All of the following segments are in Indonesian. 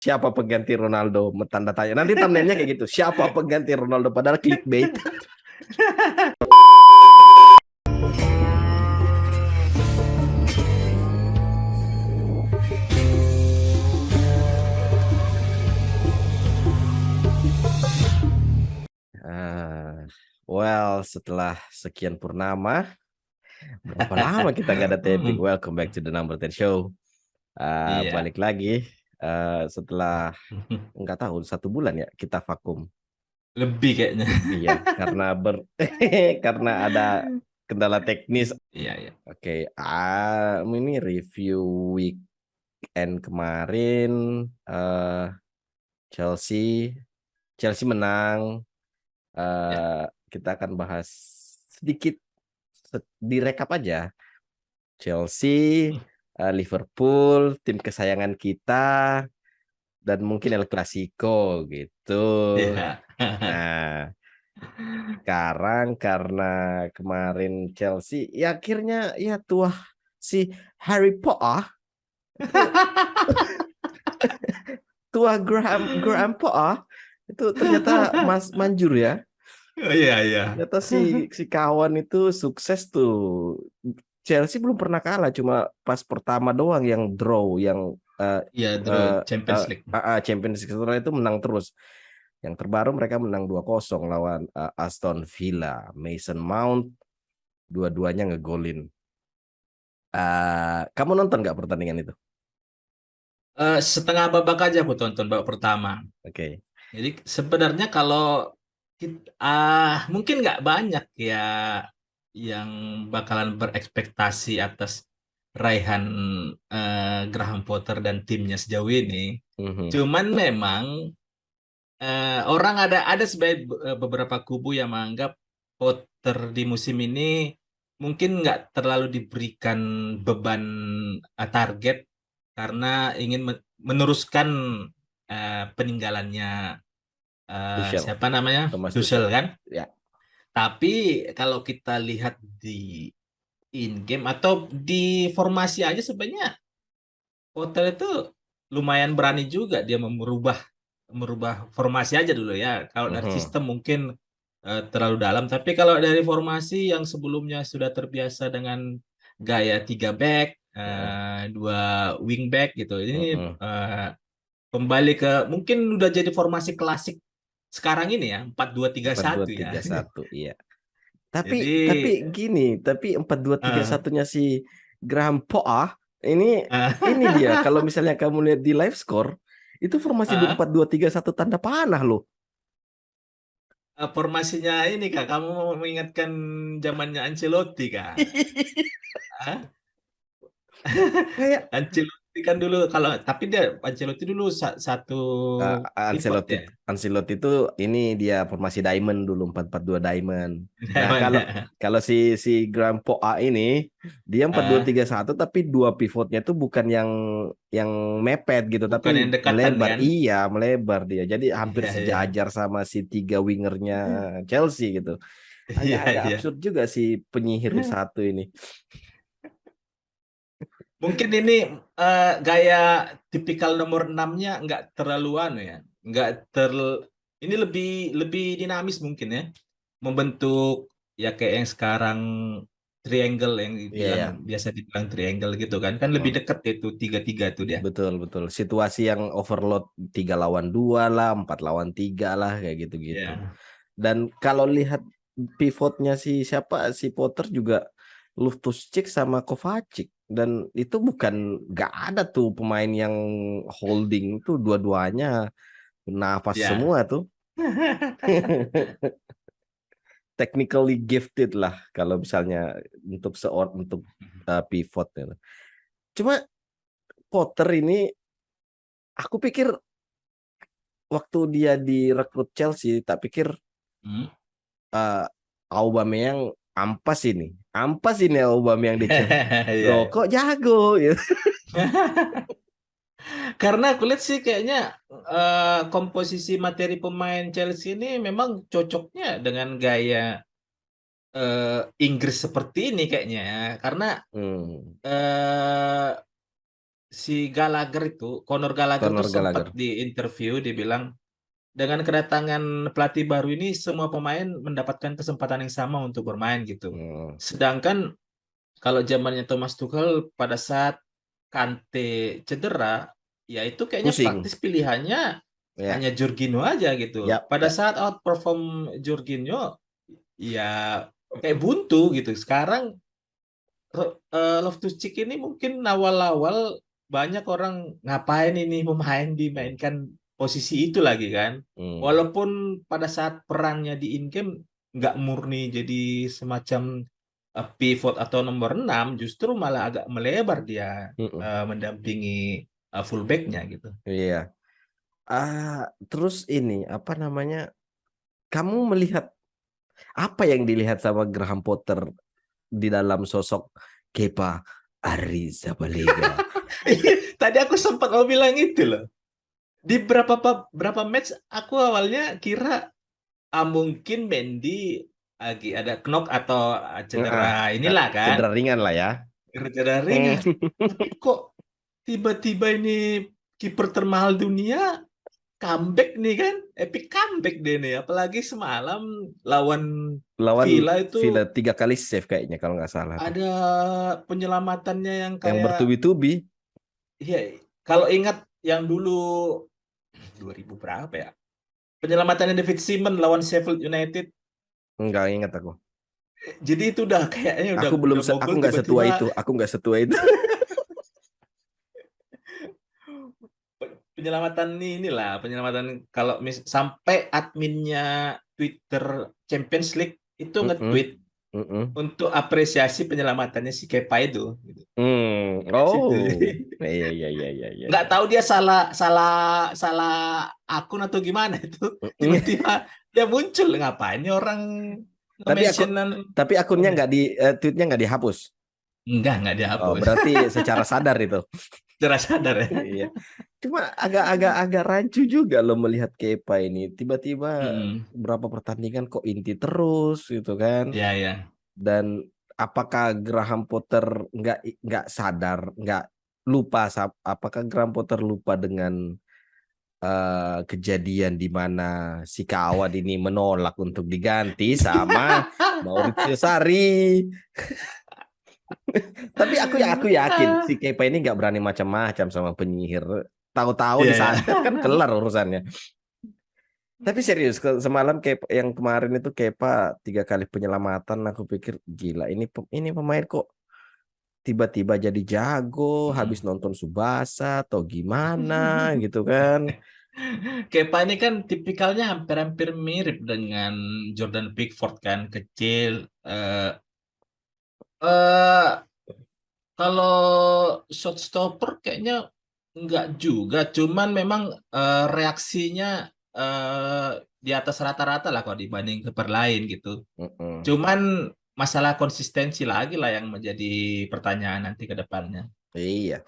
Siapa pengganti Ronaldo? Tanda tanya. Nanti thumbnailnya kayak gitu. Siapa pengganti Ronaldo? Padahal clickbait. Ah, well, setelah sekian purnama, berapa lama kita nggak ada taping? Hmm, Welcome back to the Number 10 Show. iya. Balik lagi setelah nggak tahu 1 bulan ya kita vakum. Lebih kayaknya. Lebih ya, karena karena ada kendala teknis. Iya, iya. Oke, ini review weekend kemarin. eh Chelsea, Chelsea menang. Ya. Kita akan bahas sedikit direkap aja. Chelsea, Liverpool, tim kesayangan kita, dan mungkin El Clasico gitu. Iya. Nah, sekarang karena kemarin Chelsea, ya akhirnya ya tuah si Harry Potter itu tuah Graham Potter itu ternyata Mas Manjur ya. Oh, iya, iya. Ternyata si kawan itu sukses tuh. Chelsea belum pernah kalah, cuma pas pertama doang yang draw, yang Iya, draw Champions League. Champions League. Setelah itu menang terus. Yang terbaru mereka menang 2-0 lawan Aston Villa. Mason Mount dua-duanya ngegolin. Kamu nonton nggak pertandingan itu? Setengah babak aja aku tonton babak pertama. Oke. Jadi sebenarnya kalau mungkin nggak banyak ya yang bakalan berekspektasi atas raihan Graham Potter dan timnya sejauh ini. Mhm. Cuman memang orang ada sebagai beberapa kubu yang menganggap Potter di musim ini mungkin nggak terlalu diberikan beban target karena ingin meneruskan peninggalannya Tuchel, siapa namanya Thomas Tuchel Tuchel. kan. Ya. Tapi kalau kita lihat di in game atau di formasi aja sebenarnya Potter itu lumayan berani juga dia merubah merubah formasi aja dulu ya. Kalau dari Mhm. sistem mungkin terlalu dalam, tapi kalau dari formasi yang sebelumnya sudah terbiasa dengan gaya 3 back, Heeh. dua wing back gitu. Ini Mhm. eh, kembali ke mungkin udah jadi formasi klasik sekarang ini ya, 4-2-3-1 ya. 4-2-3-1, iya. Tapi Jadi tapi gini, tapi 4-2-3-1 eh, nya si Graham Poah ini dia eh, kalau misalnya kamu lihat di live score itu formasi eh, 4-2-3-1 tanda panah loh. formasinya ini Kak, kamu mengingatkan zamannya Ancelotti Kak. Hah? Kayak Ancelotti kan dulu kalau tapi dia Ancelotti dulu satu uh, pivot Ancelotti ya. Ancelotti itu ini dia formasi diamond dulu 4-4-2 diamond. Nah, kalau kalau si Graham Poah ini dia empat dua Ah, tiga satu tapi dua pivotnya tuh bukan yang mepet gitu tapi bukan yang dekatan melebar. kan? Iya, melebar dia. Jadi hampir Iya, iya. sejajar sama si 3 wingernya Chelsea gitu. Iya, Agak-agak iya. absurd juga si penyihir satu ini. Mungkin ini gaya tipikal nomor 6-nya nggak terlalu anu ya. Nggak ter ini lebih lebih dinamis mungkin ya. Membentuk ya kayak yang sekarang triangle yang Iya dibilang ya. biasa dibilang triangle gitu kan. Kan lebih Hmm. dekat itu 3-3 tuh dia. Betul, betul. Situasi yang overload 3 lawan 2 lah, 4 lawan 3 lah, kayak gitu-gitu. Ya. Dan kalau lihat pivotnya si siapa, si Potter juga Loftus-Cheek sama Kovacic. Dan itu bukan, nggak ada tuh pemain yang holding tuh dua-duanya nafas Ya. semua tuh. Technically gifted lah kalau misalnya untuk untuk pivot gitu. Cuma Potter ini aku pikir waktu dia direkrut Chelsea, tak pikir Hmm. uh, Aubameyang ampas ini Aubameyang di Chelsea. Loh, Iya. kok jago gitu. Karena aku lihat sih kayaknya komposisi materi pemain Chelsea ini memang cocoknya dengan gaya Inggris seperti ini kayaknya ya. Karena Hmm. eh, si Gallagher itu, Conor Gallagher tuh Conor sempat Gallagher. di interview, dia bilang dengan kedatangan pelatih baru ini semua pemain mendapatkan kesempatan yang sama untuk bermain gitu. Hmm. Sedangkan kalau zamannya Thomas Tuchel pada saat Kante cedera, ya itu kayaknya Pusing. praktis pilihannya Ya, hanya Jorginho aja gitu. ya, Pada ya. saat outperform Jorginho, ya kayak buntu gitu. Sekarang Loftus-Cheek ini mungkin awal-awal banyak orang ngapain ini pemain Hmm. dimainkan posisi itu lagi kan. Hmm. Walaupun pada saat perannya di in-game nggak murni jadi semacam pivot atau nomor 6, justru malah agak melebar dia Hmm. mendampingi fullbacknya gitu. Iya. Terus ini apa namanya? Kamu melihat apa yang dilihat sama Graham Potter di dalam sosok Kepa Arrizabalaga? Tadi aku sempat mau bilang itu loh. Di berapa match aku awalnya kira mungkin Mendy lagi ada knock atau Heeh, cedera inilah kan, cedera ringan lah ya. cedera Hmm. ringan. Tapi kok tiba-tiba ini kiper termahal dunia comeback nih kan, epic comeback deh nih. Apalagi semalam lawan Lawan Villa itu Villa 3 kali save kayaknya kalau nggak salah tuh. ada penyelamatannya yang Yang kayak, bertubi-tubi. ya kalau ingat yang dulu 2000 berapa ya? Penyelamatannya David Seaman lawan Sheffield United. Nggak ingat aku. Jadi itu udah kayaknya Aku belum, udah mau aku gol nggak setua tiba-tiba itu. Aku nggak setua itu. penyelamatan inilah penyelamatan kalau sampai adminnya Twitter Champions League itu Mm-mm, nge-tweet mm-mm. untuk apresiasi penyelamatannya si Kepa itu gitu. Situ. Oh, iya iya iya iya iya. Nggak Iya. tahu dia salah salah salah akun atau gimana itu, Mm-mm. tiba-tiba dia muncul, ngapain nih orang Tapi aku, nge-mention tapi akunnya nggak di, tweetnya nggak dihapus. nggak Oh, dihapus. berarti secara sadar itu. Jelas sadar ya. Iya. Cuma agak rancu juga loh melihat Kepa ini. Tiba-tiba Mm-mm. berapa pertandingan kok inti terus gitu kan. Ya ya. Dan apakah Graham Potter nggak sadar, nggak lupa, apakah Graham Potter lupa dengan kejadian di mana si kawan ini menolak untuk diganti sama Maurizio Sarri. Tapi aku yakin si Kepa ini nggak berani macam-macam sama penyihir. Tahu-tahu Iya ya. disantet kan kelar urusannya. Tapi serius, semalam Kepa, yang kemarin itu Kepa 3 kali penyelamatan, aku pikir gila ini pemain kok tiba-tiba jadi jago habis Mm. nonton Subasa atau gimana gitu kan. Kepa ini kan tipikalnya hampir-hampir mirip dengan Jordan Pickford kan, kecil. Eh Kalau shot stopper kayaknya enggak juga, cuman memang reaksinya eh, di atas rata-rata lah kalau dibanding kiper lain gitu. Mm-mm. Cuman masalah konsistensi lagi lah yang menjadi pertanyaan nanti ke depannya. Iya.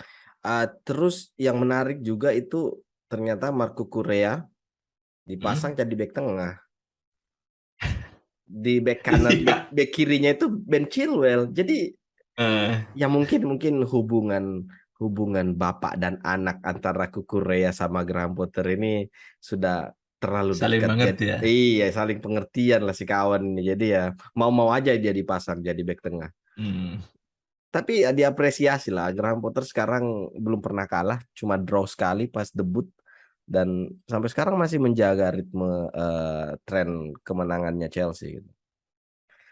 Terus yang menarik juga itu ternyata Marco Correa dipasang Hmm? jadi back tengah. Di back kanan, Iya. back kirinya itu Ben Chilwell. Jadi Eh, ya mungkin hubungan hubungan bapak dan anak antara Kukurea sama Graham Potter ini sudah terlalu saling dekat. Jadi mengerti ya. iya saling pengertian lah si kawan ini. Jadi ya mau-mau aja dia dipasang jadi back tengah. Hmm. Tapi ya diapresiasi lah. Graham Potter sekarang belum pernah kalah, cuma draw sekali pas debut dan sampai sekarang masih menjaga ritme tren kemenangannya Chelsea gitu.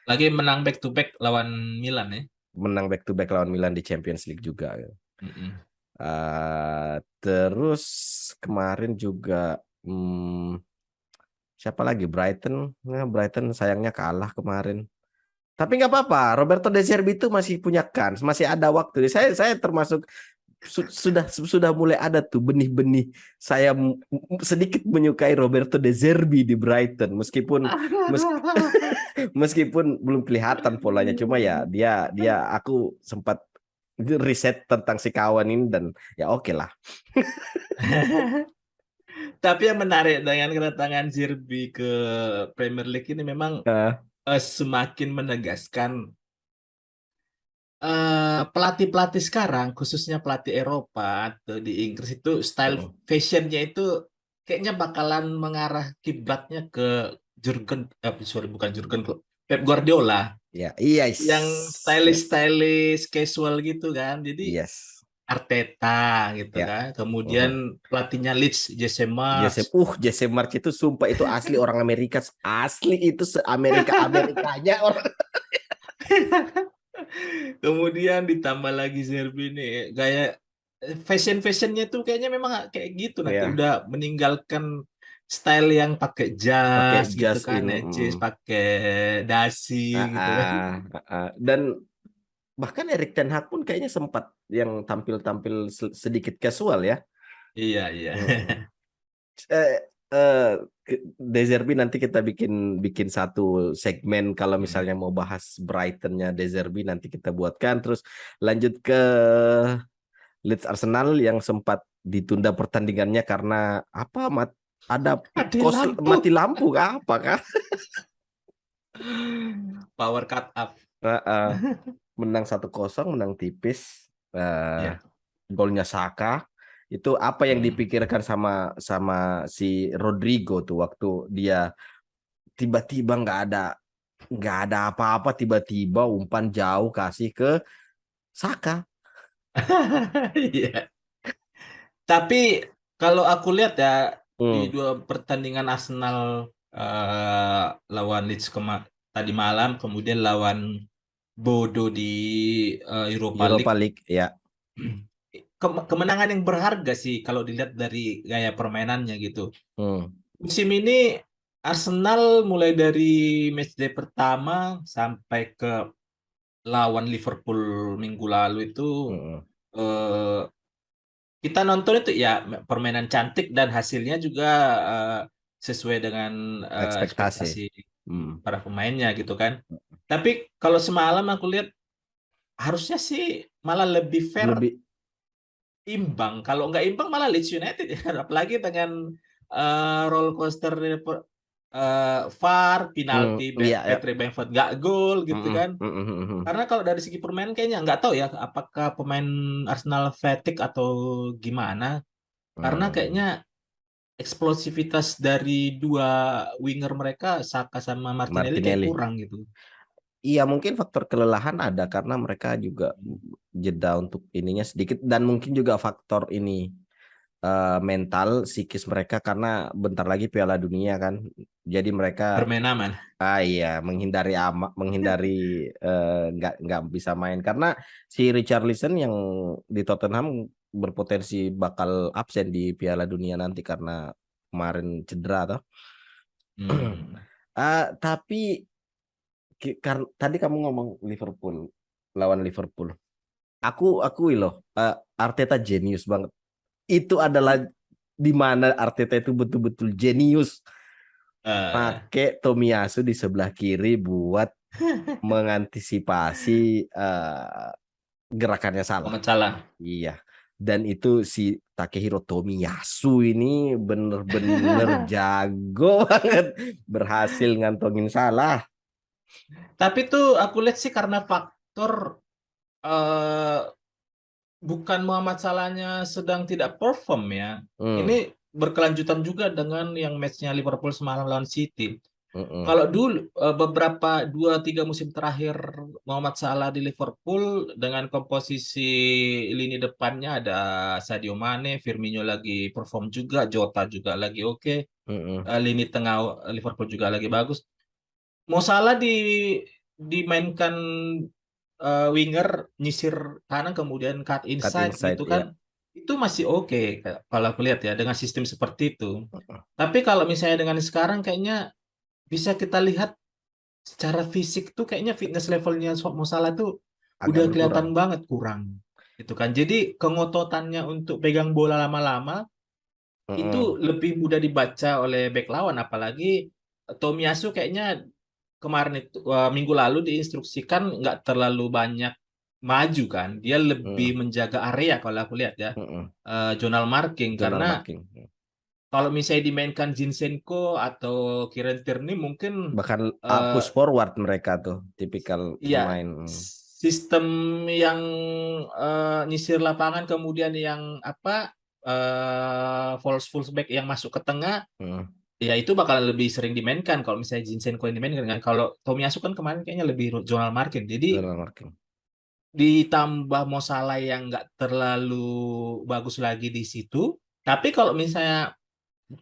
Lagi menang back to back lawan Milan ya. Menang back to back lawan Milan di Champions League juga gitu. Mm-mm. Terus kemarin juga siapa lagi Brighton, nah, Brighton sayangnya kalah kemarin. Tapi nggak apa-apa, Roberto De Zerbi itu masih punya kans, masih ada waktu. Saya termasuk sudah mulai ada tuh benih-benih saya sedikit menyukai Roberto De Zerbi di Brighton mes- meskipun belum kelihatan polanya, cuma ya dia dia aku sempat riset tentang si kawan ini dan ya oke lah. Tapi yang menarik dengan kedatangan Zerbi ke Premier League ini memang Eh, semakin menegaskan pelatih-pelatih sekarang, khususnya pelatih Eropa atau di Inggris itu style Mm-mm. fashionnya itu kayaknya bakalan mengarah kiblatnya ke sorry bukan Jurgen Klopp, Pep Guardiola Ya, iya, yang ya, stylish casual gitu kan. Jadi yes, Arteta gitu ya. kan. Kemudian Mhm. pelatihnya Leeds Jesse Marsch. Jesse March itu sumpah itu asli orang Amerika, asli itu se-Amerika Amerikanya orang. Kemudian ditambah lagi Zerbi nih gaya fashionnya tuh kayaknya memang kayak gitu nanti Ya, udah meninggalkan style yang pakai pakai jas gitu jas kan, ini. necis pakai dasi gitu kan. Dan bahkan Erik ten Hag pun kayaknya sempat yang tampil-tampil sedikit casual ya. Iya iya. Mm. Eh, eh, De Zerbi nanti kita bikin bikin satu segmen kalau misalnya mau bahas Brightonnya De Zerbi nanti kita buatkan, terus lanjut ke Leeds Arsenal yang sempat ditunda pertandingannya karena apa, ada Mati lampu. mati lampu kah apa kah. Power cut up. Menang 1-0, menang tipis. Ya. Golnya Saka itu apa yang Hmm. dipikirkan sama sama si Rodrigo tuh waktu dia tiba-tiba nggak ada apa-apa, tiba-tiba umpan jauh kasih ke Saka. Iya. Tapi kalau aku lihat ya di Hmm. dua pertandingan Arsenal lawan Leeds tadi malam, kemudian lawan Bodo di Europa Europa League. League ya. Kemenangan yang berharga sih kalau dilihat dari gaya permainannya gitu. Hmm. Musim ini Arsenal mulai dari matchday pertama sampai ke lawan Liverpool minggu lalu itu Hmm. eh, kita nonton itu ya permainan cantik dan hasilnya juga eh, sesuai dengan Ekspektasi. ekspektasi Hmm. para pemainnya gitu kan. Tapi kalau semalam aku lihat harusnya sih malah lebih fair, Lebih imbang. Kalau nggak imbang malah Leeds United ya. Apalagi dengan roller coaster VAR, penalti iya ya. Patrick Bamford nggak gol gitu Hmm. kan. Hmm. Hmm. Hmm. Karena kalau dari segi permainan kayaknya nggak tahu ya apakah pemain Arsenal fatigue atau gimana. Karena Hmm. kayaknya eksplosivitas dari dua winger mereka Saka sama Martinelli kayak Martinelli. kurang gitu. Iya, mungkin faktor kelelahan ada karena mereka juga jeda untuk ininya sedikit, dan mungkin juga faktor ini mental psikis mereka karena bentar lagi Piala Dunia kan. Jadi mereka Bermain aman. iya menghindari nggak bisa main karena si Richarlison yang di Tottenham berpotensi bakal absen di Piala Dunia nanti karena kemarin cedera toh. Hmm. Tapi karena tadi kamu ngomong Liverpool lawan Liverpool. Aku akui loh, Arteta jenius banget. Itu adalah di mana Arteta itu betul-betul jenius. Eh, Pakai Tomiyasu di sebelah kiri buat mengantisipasi gerakannya salah. Muhammad Salah. Iya. Dan itu si Takehiro Tomiyasu ini bener-bener jago banget. Berhasil ngantongin salah. Tapi tuh aku lihat sih karena faktor eh, bukan Muhammad Salahnya sedang tidak perform ya. Hmm. Ini berkelanjutan juga dengan yang matchnya Liverpool semalam lawan City. Mm-mm. Kalau dulu beberapa 2-3 musim terakhir Muhammad Salah di Liverpool dengan komposisi lini depannya ada Sadio Mane, Firmino lagi perform juga, Jota juga lagi oke, Mm-mm. lini tengah Liverpool juga lagi bagus. Mo Salah dimainkan winger nyisir kanan kemudian cut Cut inside inside gitu kan, ya. itu masih oke kalau aku lihat ya dengan sistem seperti itu. Tapi kalau misalnya dengan sekarang kayaknya bisa kita lihat secara fisik tuh kayaknya fitness levelnya Mo Salah tuh Agak udah berkurang. kelihatan banget kurang gitu kan. Jadi kengototannya untuk pegang bola lama-lama itu Mm-mm. lebih mudah dibaca oleh back lawan, apalagi Tomiyasu kayaknya kemarin itu minggu lalu diinstruksikan nggak terlalu banyak maju kan, dia lebih Mm-mm. menjaga area kalau aku lihat ya, Mm-mm. zonal marking Zonal karena marking. kalau misalnya dimainkan Zinchenko atau Kieran Tierney mungkin Bahkan eh, push forward mereka tuh tipikal ya pemain. sistem yang nyisir lapangan, kemudian yang false fullback yang masuk ke tengah, Hmm, ya itu bakalan lebih sering dimainkan kalau misalnya Zinchenko yang dimainkan kan. Kalau Tomiyasu kan kemarin kayaknya lebih zonal marking. Jadi zona marking. ditambah Mo Salah yang nggak terlalu bagus lagi di situ. Tapi kalau misalnya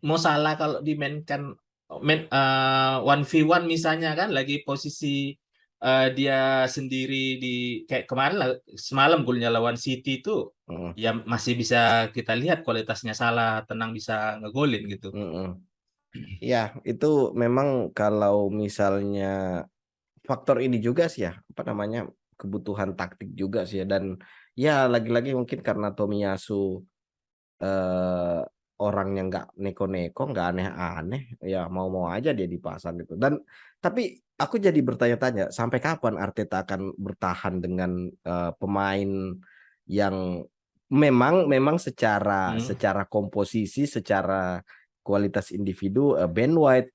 Mo Salah kalau dimainkan 1v1 misalnya kan lagi posisi dia sendiri di kayak kemarin lah, semalam golnya lawan City itu Hmm, ya masih bisa kita lihat kualitasnya Salah tenang bisa ngegolin gitu. hmm, hmm. Ya, itu memang kalau misalnya faktor ini juga sih ya, apa namanya, kebutuhan taktik juga sih ya. Dan ya lagi-lagi mungkin karena Tomiyasu eh, orangnya nggak neko-neko, nggak aneh-aneh, ya mau-mau aja dia dipasang gitu. Dan tapi aku jadi bertanya-tanya, sampai kapan Arteta akan bertahan dengan pemain yang memang secara Hmm. secara komposisi, secara kualitas individu, Ben White,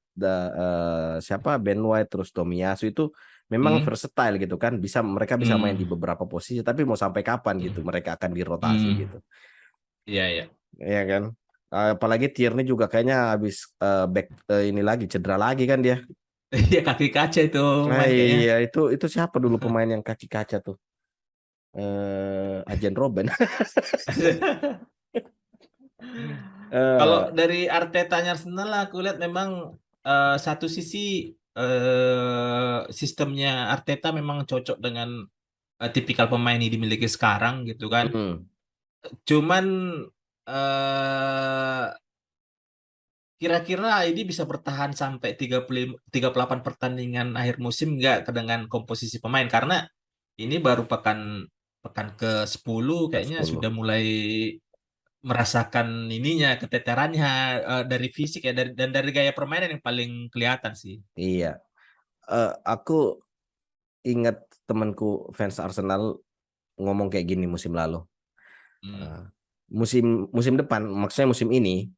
siapa Ben White terus Tomiyasu itu memang Hmm. versatile gitu kan, mereka bisa main di Hmm. beberapa posisi, tapi mau sampai kapan gitu mereka akan dirotasi Hmm. gitu. Iya, iya. Iya kan? Apalagi Tierney juga kayaknya habis back ini lagi cedera lagi kan dia. Iya, kaki kaca itu Nah, main kayaknya. iya itu siapa dulu pemain yang kaki kaca tuh? Ajen Robben. Kalau Eh, dari Artetanya Arsenal aku lihat memang satu sisi sistemnya Arteta memang cocok dengan tipikal pemain yang dimiliki sekarang gitu kan. mm, Cuman eh, kira-kira ini bisa bertahan sampai 38 pertandingan akhir musim nggak dengan komposisi pemain, karena ini baru pekan pekan ke-10 ke kayaknya 10. sudah mulai merasakan ininya keteterannya dari fisik ya, dan dari gaya permainan yang paling kelihatan sih. Iya. Aku ingat temanku fans Arsenal ngomong kayak gini musim lalu. Hmm. Eh, musim musim depan, maksudnya musim ini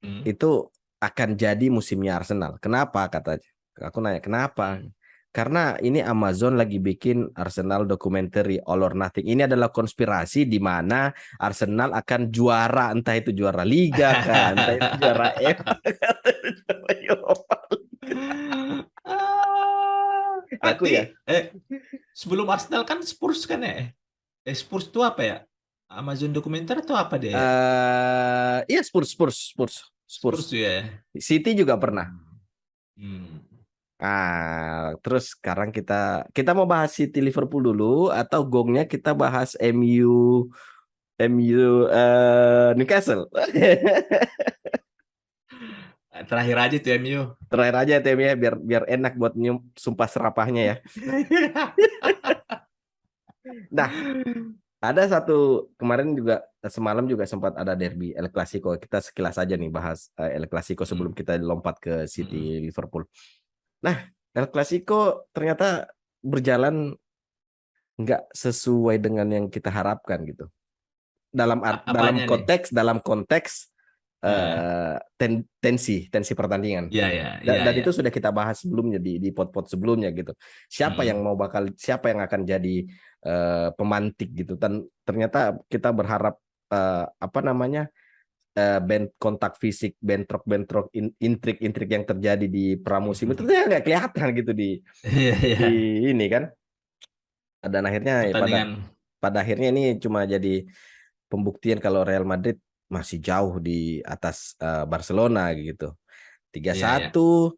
Hmm. itu akan jadi musimnya Arsenal. Kenapa katanya? Aku nanya kenapa? Hmm. Karena ini Amazon lagi bikin Arsenal documentary All or Nothing. Ini adalah konspirasi di mana Arsenal akan juara, entah itu juara Liga kan, entah itu juara FA, kan, juara Europa. Aku Berarti ya, sebelum Arsenal kan Spurs kan ya? Spurs itu apa ya? Amazon dokumenter atau apa dia ya? iya Spurs, Spurs, Spurs, Spurs. Spurs tuh ya. City juga pernah. Hmm. Hmm. Terus sekarang kita kita mau bahas City Liverpool dulu atau gongnya kita bahas MU Newcastle. Terakhir aja tuh MU. Terakhir aja tim ya biar biar enak buat nyium sumpah serapahnya ya. Nah, ada satu kemarin juga semalam juga sempat ada derby El Clasico. Kita sekilas aja nih bahas El Clasico sebelum Hmm. kita lompat ke Hmm. City Liverpool. Nah, El Clasico ternyata berjalan nggak sesuai dengan yang kita harapkan gitu. Apanya nih? Dalam konteks tensi pertandingan. Ya, ya, ya, Dan itu ya. sudah kita bahas sebelumnya di pot-pot sebelumnya gitu. Hmm. Siapa yang akan jadi pemantik gitu. Dan ternyata kita berharap apa namanya kontak fisik, bentrok-bentrok, intrik-intrik yang terjadi di pramusim itu ternyata nggak kelihatan gitu Iya, di iya. ini kan. Dan akhirnya ya pada Pertandingan. pada akhirnya ini cuma jadi pembuktian kalau Real Madrid masih jauh di atas Barcelona gitu. Tiga Iya, iya. satu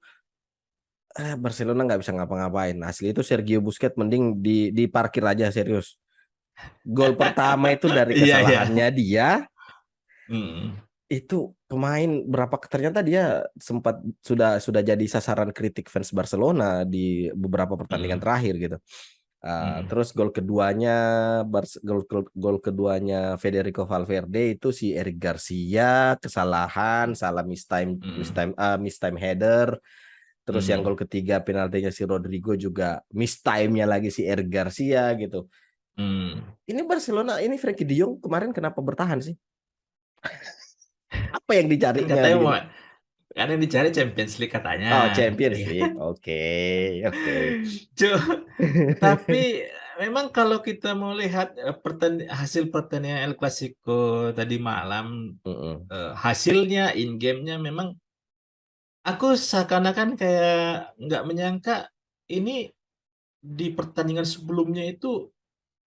Barcelona nggak bisa ngapa-ngapain. Asli itu Sergio Busquets mending diparkir aja serius. Gol pertama itu dari Iya, iya. kesalahannya dia. Hmm. Itu pemain berapa ternyata dia sempat sudah jadi sasaran kritik fans Barcelona di beberapa pertandingan Hmm. terakhir gitu. Hmm. Terus gol keduanya Federico Valverde itu si Eric Garcia kesalahan, salah Hmm. miss time header. Terus yang Hmm. gol ketiga penaltinya si Rodrigo juga miss time-nya lagi si Eric Garcia gitu. Hmm. Ini Barcelona ini Frankie De Jong kemarin kenapa bertahan sih? Apa yang Kan dicarinya katanya mau, gitu? kan yang dicari Champions League katanya. Oh, Champions Iya. League. Oke, oke. Tapi memang kalau kita mau lihat hasil pertandingan El Clasico tadi malam, Mm-mm. hasilnya in game-nya memang aku seakan-akan kayak nggak menyangka ini di pertandingan sebelumnya itu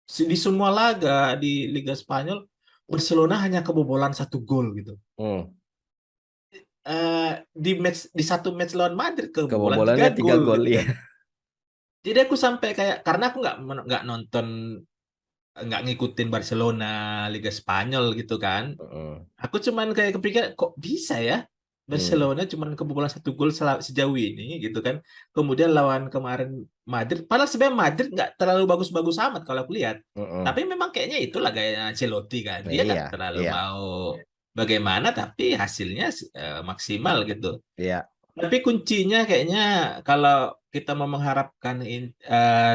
di semua laga di Liga Spanyol Barcelona hanya kebobolan 1 gol gitu. Mm. Di satu match lawan Madrid kebobolan tiga Kebobolannya tiga gol gol gitu ya. kan. Jadi aku sampai kayak karena aku nggak nonton, nggak ngikutin Barcelona Liga Spanyol gitu kan. Mm. Aku cuman kayak kepikiran kok bisa ya Mm. Barcelona cuman kebobolan 1 gol sejauh ini gitu kan. Kemudian lawan kemarin Madrid, padahal sebenarnya Madrid nggak terlalu bagus-bagus amat kalau aku lihat. Tapi Mm-mm. memang kayaknya itulah gaya Ancelotti kan. Dia nggak Iya, terlalu iya, mau bagaimana, tapi hasilnya maksimal gitu. iya. Tapi kuncinya kayaknya kalau kita mau mengharapkan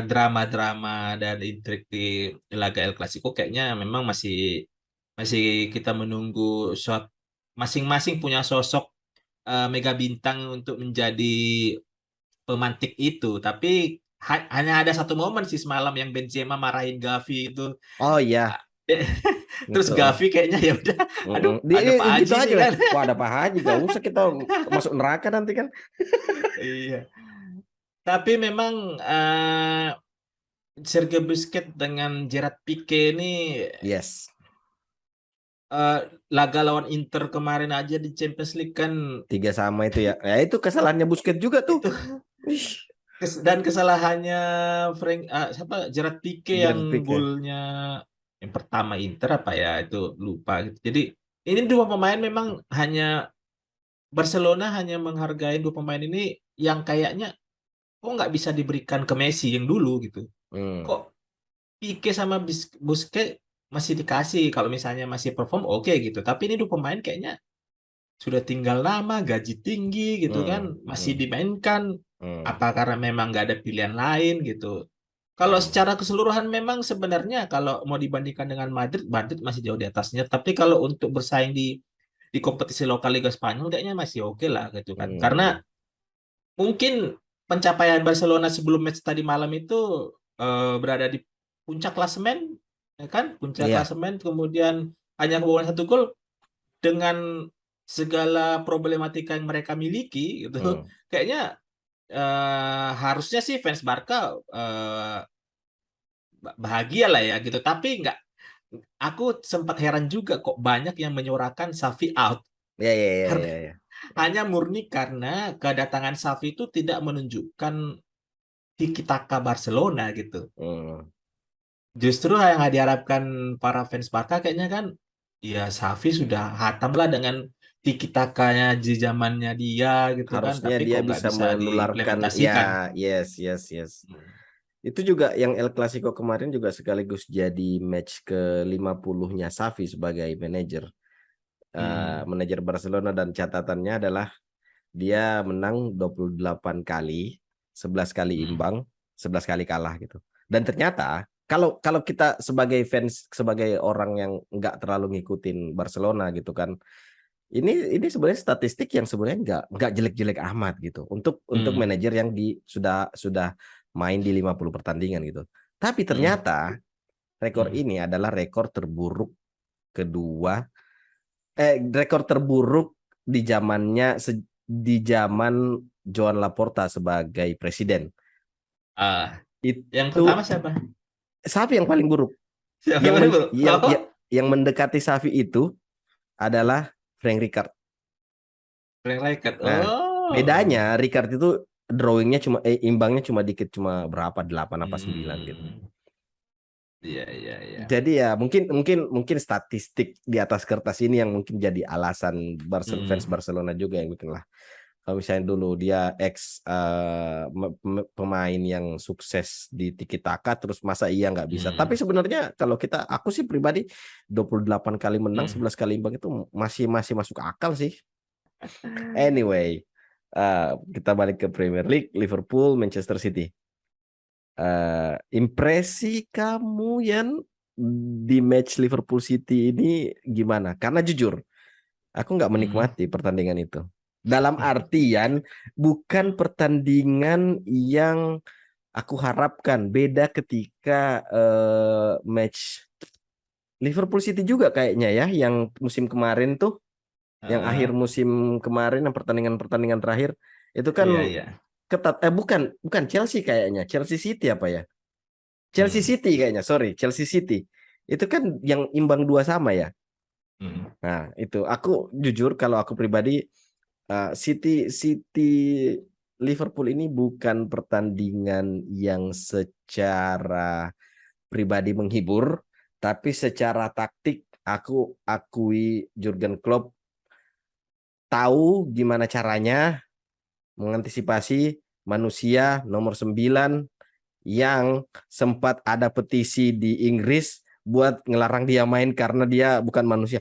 drama-drama dan intrik di laga El Clasico, kayaknya memang masih masih kita menunggu masing-masing punya sosok mega bintang untuk menjadi pemantik itu. Tapi hanya ada satu momen sih semalam yang Benzema marahin Gavi itu. Oh iya, Ah, Terus itu. Gavi kayaknya ya udah, aduh, Mm-mm. ada Pak Gitu Haji sih aja. kan. Wah, ada Pak Haji, gak usah kita masuk neraka nanti kan. Iya. Tapi memang Sergio Busquets dengan Gerard Pique ini Yes, eh, laga lawan Inter kemarin aja di Champions League kan 3-3 itu ya. Ya itu kesalahannya Busquets juga tuh. itu, Ih, dan kesalahannya siapa, Gerard Pique yang Gerard Pique. golnya yang pertama Inter apa ya itu lupa gitu. Jadi ini dua pemain memang Barcelona hanya menghargai dua pemain ini yang kayaknya kok nggak bisa diberikan ke Messi yang dulu gitu. Hmm. Kok Pique sama Busquets masih dikasih kalau misalnya masih perform oke gitu. Tapi ini dua pemain kayaknya sudah tinggal lama, gaji tinggi gitu kan, Hmm. masih Hmm. dimainkan. Hmm. Apa karena memang nggak ada pilihan lain gitu? Kalau Hmm. secara keseluruhan memang sebenarnya kalau mau dibandingkan dengan Madrid, Madrid masih jauh di atasnya. Tapi kalau untuk bersaing di kompetisi lokal Liga Spanyol kayaknya masih oke lah gitu kan. Karena Hmm. mungkin pencapaian Barcelona sebelum match tadi malam itu berada di puncak klasemen, ya kan? Puncak Iya. klasemen, kemudian hanya kebobolan 1 gol dengan segala problematika yang mereka miliki, gitu. Hmm. Kayaknya harusnya sih fans Barca bahagia lah ya gitu. Tapi nggak, aku sempat heran juga kok banyak yang menyuarakan Xavi out. Iya, iya, iya, iya, iya. Hanya murni karena kedatangan Xavi itu tidak menunjukkan tiki taka Barcelona gitu. Hmm. Justru yang diharapkan para fans Barca kayaknya kan, ya Xavi sudah hatam lah dengan tiki takanya di zamannya dia gitu kan, Harusnya tapi dia kok nggak bisa bisa menularkan ya, diimplementasikan. yes, yes, yes. Hmm. Itu juga yang El Clasico kemarin juga sekaligus jadi match ke-50-nya Xavi sebagai manajer. Hmm. Manajer Barcelona, dan catatannya adalah dia menang 28 kali, 11 kali Hmm. imbang, 11 kali kalah gitu. Dan ternyata kalau kalau kita sebagai fans, sebagai orang yang nggak terlalu ngikutin Barcelona gitu kan, ini sebenarnya statistik yang sebenarnya nggak jelek-jelek amat gitu untuk Hmm. manajer yang sudah main di 50 pertandingan gitu. Tapi Hmm. ternyata rekor Hmm. ini adalah rekor terburuk kedua, rekor terburuk di zaman Joan Laporta sebagai presiden. Ah, yang Itu pertama siapa? Xavi yang paling buruk. Siapa Yang yang men, bro? yang, Oh, yang yang mendekati Xavi itu adalah Frank Rijkaard. Frank Rijkaard. Nah, bedanya Oh. Rijkaard itu drawingnya cuma imbangnya cuma dikit, cuma berapa, 8 apa 9 gitu. Hmm. Iya, iya, iya. Jadi ya mungkin mungkin mungkin statistik di atas kertas ini yang mungkin jadi alasan fans Hmm. Barcelona juga yang bikin lah. Kalau misalnya dulu dia pemain yang sukses di Tiki Taka, terus masa iya nggak bisa. Tapi Hmm. sebenarnya kalau aku sih pribadi 28 kali menang, Hmm. 11 kali imbang itu masih masih masuk akal sih. Anyway, kita balik ke Premier League, Liverpool, Manchester City. Impresi kamu Yan di match Liverpool City ini gimana? Karena jujur, aku nggak Hmm. menikmati pertandingan itu. Dalam artian bukan pertandingan yang aku harapkan beda ketika match Liverpool City juga kayaknya ya, yang musim kemarin tuh, yang akhir Heeh. musim kemarin, yang pertandingan-pertandingan terakhir itu kan Iya, iya. ketat. Bukan, bukan Chelsea kayaknya, Chelsea City apa ya? Chelsea Hmm. City kayaknya, sorry, Chelsea City. Itu kan yang imbang 2-2 ya. Hmm. Nah, itu aku jujur kalau aku pribadi, City City Liverpool ini bukan pertandingan yang secara pribadi menghibur, tapi secara taktik aku akui Jurgen Klopp tahu gimana caranya mengantisipasi manusia nomor 9 yang sempat ada petisi di Inggris buat ngelarang dia main karena dia bukan manusia.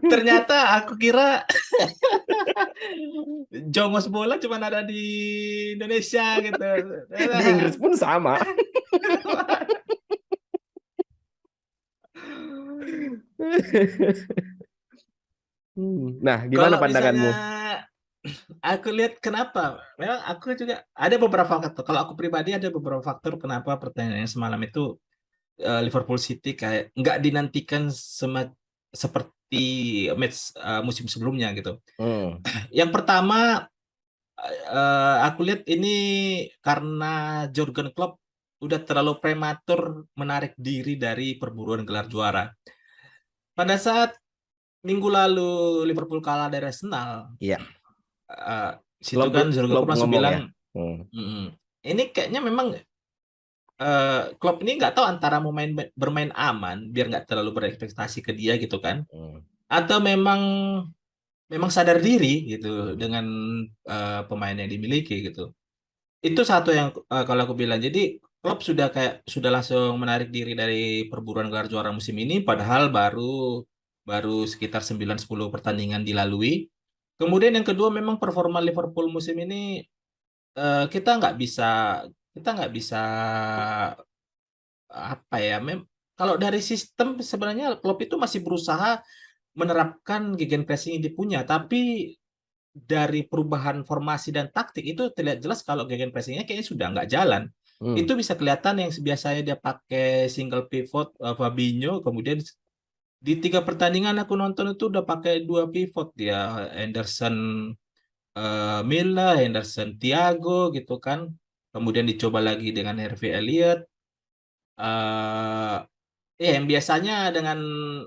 Ternyata aku kira jongos bola cuma ada di Indonesia gitu. Di Inggris pun sama. Nah, gimana Kalau misalnya pandanganmu? aku lihat kenapa, memang aku juga ada beberapa faktor. Kalau aku pribadi ada beberapa faktor kenapa pertandingan semalam itu Liverpool City kayak nggak dinantikan seperti match musim sebelumnya gitu. Hmm, Yang pertama, aku lihat ini karena Jurgen Klopp udah terlalu prematur menarik diri dari perburuan gelar juara. Pada saat minggu lalu Liverpool kalah dari Arsenal, iya. eh, situ Klopp kan Jurgen Klopp Klopp langsung ngomong ya. bilang, Hmm, "Mm-mm. Ini kayaknya memang Klopp ini nggak tahu antara mau bermain aman biar nggak terlalu berekspektasi ke dia gitu kan, hmm, atau memang memang sadar diri gitu dengan pemain yang dimiliki gitu." Itu satu yang kalau aku bilang. Jadi Klopp sudah kayak sudah langsung menarik diri dari perburuan gelar juara musim ini padahal baru baru sekitar 9-10 pertandingan dilalui. Kemudian yang kedua memang performa Liverpool musim ini eh, kita nggak bisa kita nggak bisa apa ya kalau dari sistem sebenarnya Klopp itu masih berusaha menerapkan gegenpressing yang dipunya, tapi dari perubahan formasi dan taktik itu terlihat jelas kalau gegenpressingnya kayaknya sudah nggak jalan. hmm. Itu bisa kelihatan yang biasanya dia pakai single pivot Fabinho, kemudian di 3 pertandingan aku nonton itu udah pakai 2 pivot dia, Henderson Milner, Henderson Thiago gitu kan. Kemudian dicoba lagi dengan Harvey Elliott. eh yang biasanya dengan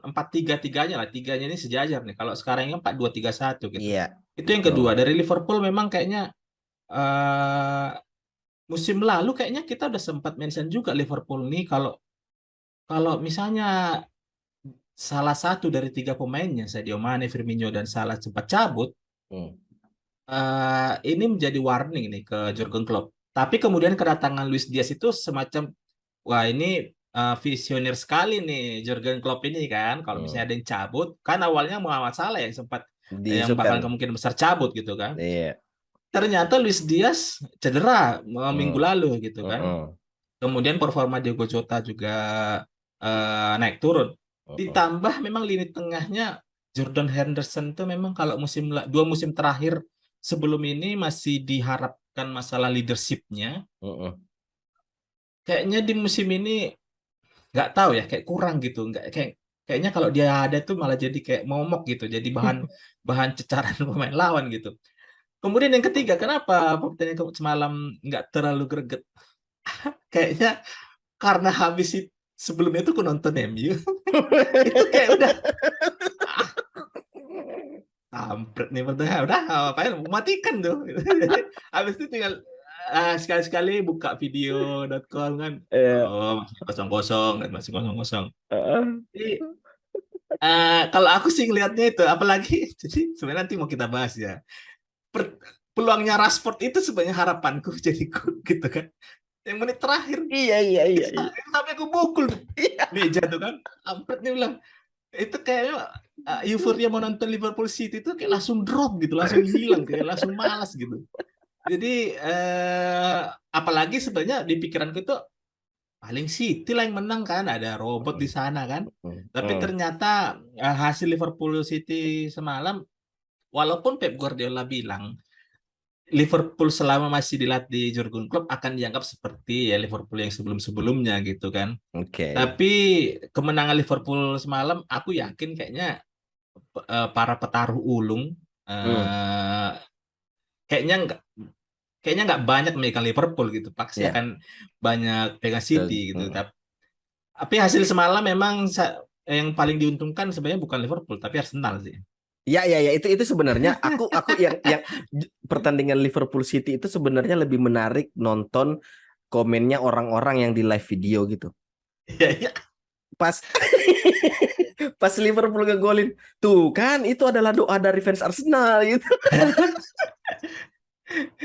4-3-3-nya lah, tiganya ini sejajar nih. Kalau sekarang ini 4-2-3-1 gitu. Iya, Itu yang betul. kedua. Dari Liverpool memang kayaknya eh musim lalu kayaknya kita udah sempat mention juga Liverpool nih kalau kalau misalnya salah satu dari 3 pemainnya, Sadio Mane, Firmino dan Salah sempat cabut, Hmm, ini menjadi warning nih ke Jurgen Klopp. Tapi kemudian kedatangan Luis Diaz itu semacam wah ini visioner sekali nih Jurgen Klopp ini kan. Kalau misalnya hmm. ada yang cabut, kan awalnya Muhammad Salah yang sempat yang bakal Diisutkan. kemungkinan besar cabut gitu kan. Iya. Ternyata Luis Diaz cedera minggu Hmm, lalu gitu kan. hmm, Kemudian performa Diego Jota juga naik turun. hmm, Ditambah memang lini tengahnya Jordan Henderson tuh memang kalau 2 musim terakhir sebelum ini masih diharapkan masalah leadershipnya. hmm. Kayaknya di musim ini nggak tahu ya kayak kurang gitu. Nggak kayaknya kalau dia ada tuh malah jadi kayak momok gitu. Jadi bahan bahan cecaran pemain lawan gitu. Kemudian yang ketiga, kenapa pertandingan semalam nggak terlalu greget? Kayaknya karena sebelumnya itu aku nonton MU itu kayak udah ah, kampret nih pertanyaan udah ngapain matikan tuh habis itu tinggal sekali-sekali buka video.com kan, Iya. oh masih kosong kosong dan masih kosong kosong. Heeh. Jadi kalau aku sih ngelihatnya itu apalagi jadi sebenarnya nanti mau kita bahas ya. Per- Peluangnya Rashford itu sebenarnya harapanku jadi gitu kan, yang menit terakhir Iya, iya, iya, itu iya. sampai aku pukul Iya. meja tuh kan, kampret nih bilang itu kayaknya euforia mau nonton Liverpool City itu kayak langsung drop gitu, langsung hilang, kayak langsung malas gitu. Jadi apalagi sebenarnya di pikiranku itu paling City lah yang menang kan, ada robot di Hmm, sana kan. hmm, Tapi hmm. ternyata hasil Liverpool City semalam walaupun Pep Guardiola bilang Liverpool selama masih dilatih Jurgen Klopp akan dianggap seperti ya Liverpool yang sebelum-sebelumnya gitu kan. Oke. Tapi kemenangan Liverpool semalam, aku yakin kayaknya para petaruh ulung Hmm, eh, kayaknya nggak banyak memegang Liverpool gitu. Pasti ya. akan banyak pegang City gitu. Hmm. Tapi hasil semalam memang yang paling diuntungkan sebenarnya bukan Liverpool tapi Arsenal sih. Ya, ya, ya, itu sebenarnya aku yang pertandingan Liverpool City itu sebenarnya lebih menarik nonton komennya orang-orang yang di live video gitu. Iya, iya. Pas pas Liverpool ngegolin, tuh kan itu adalah doa dari fans Arsenal gitu.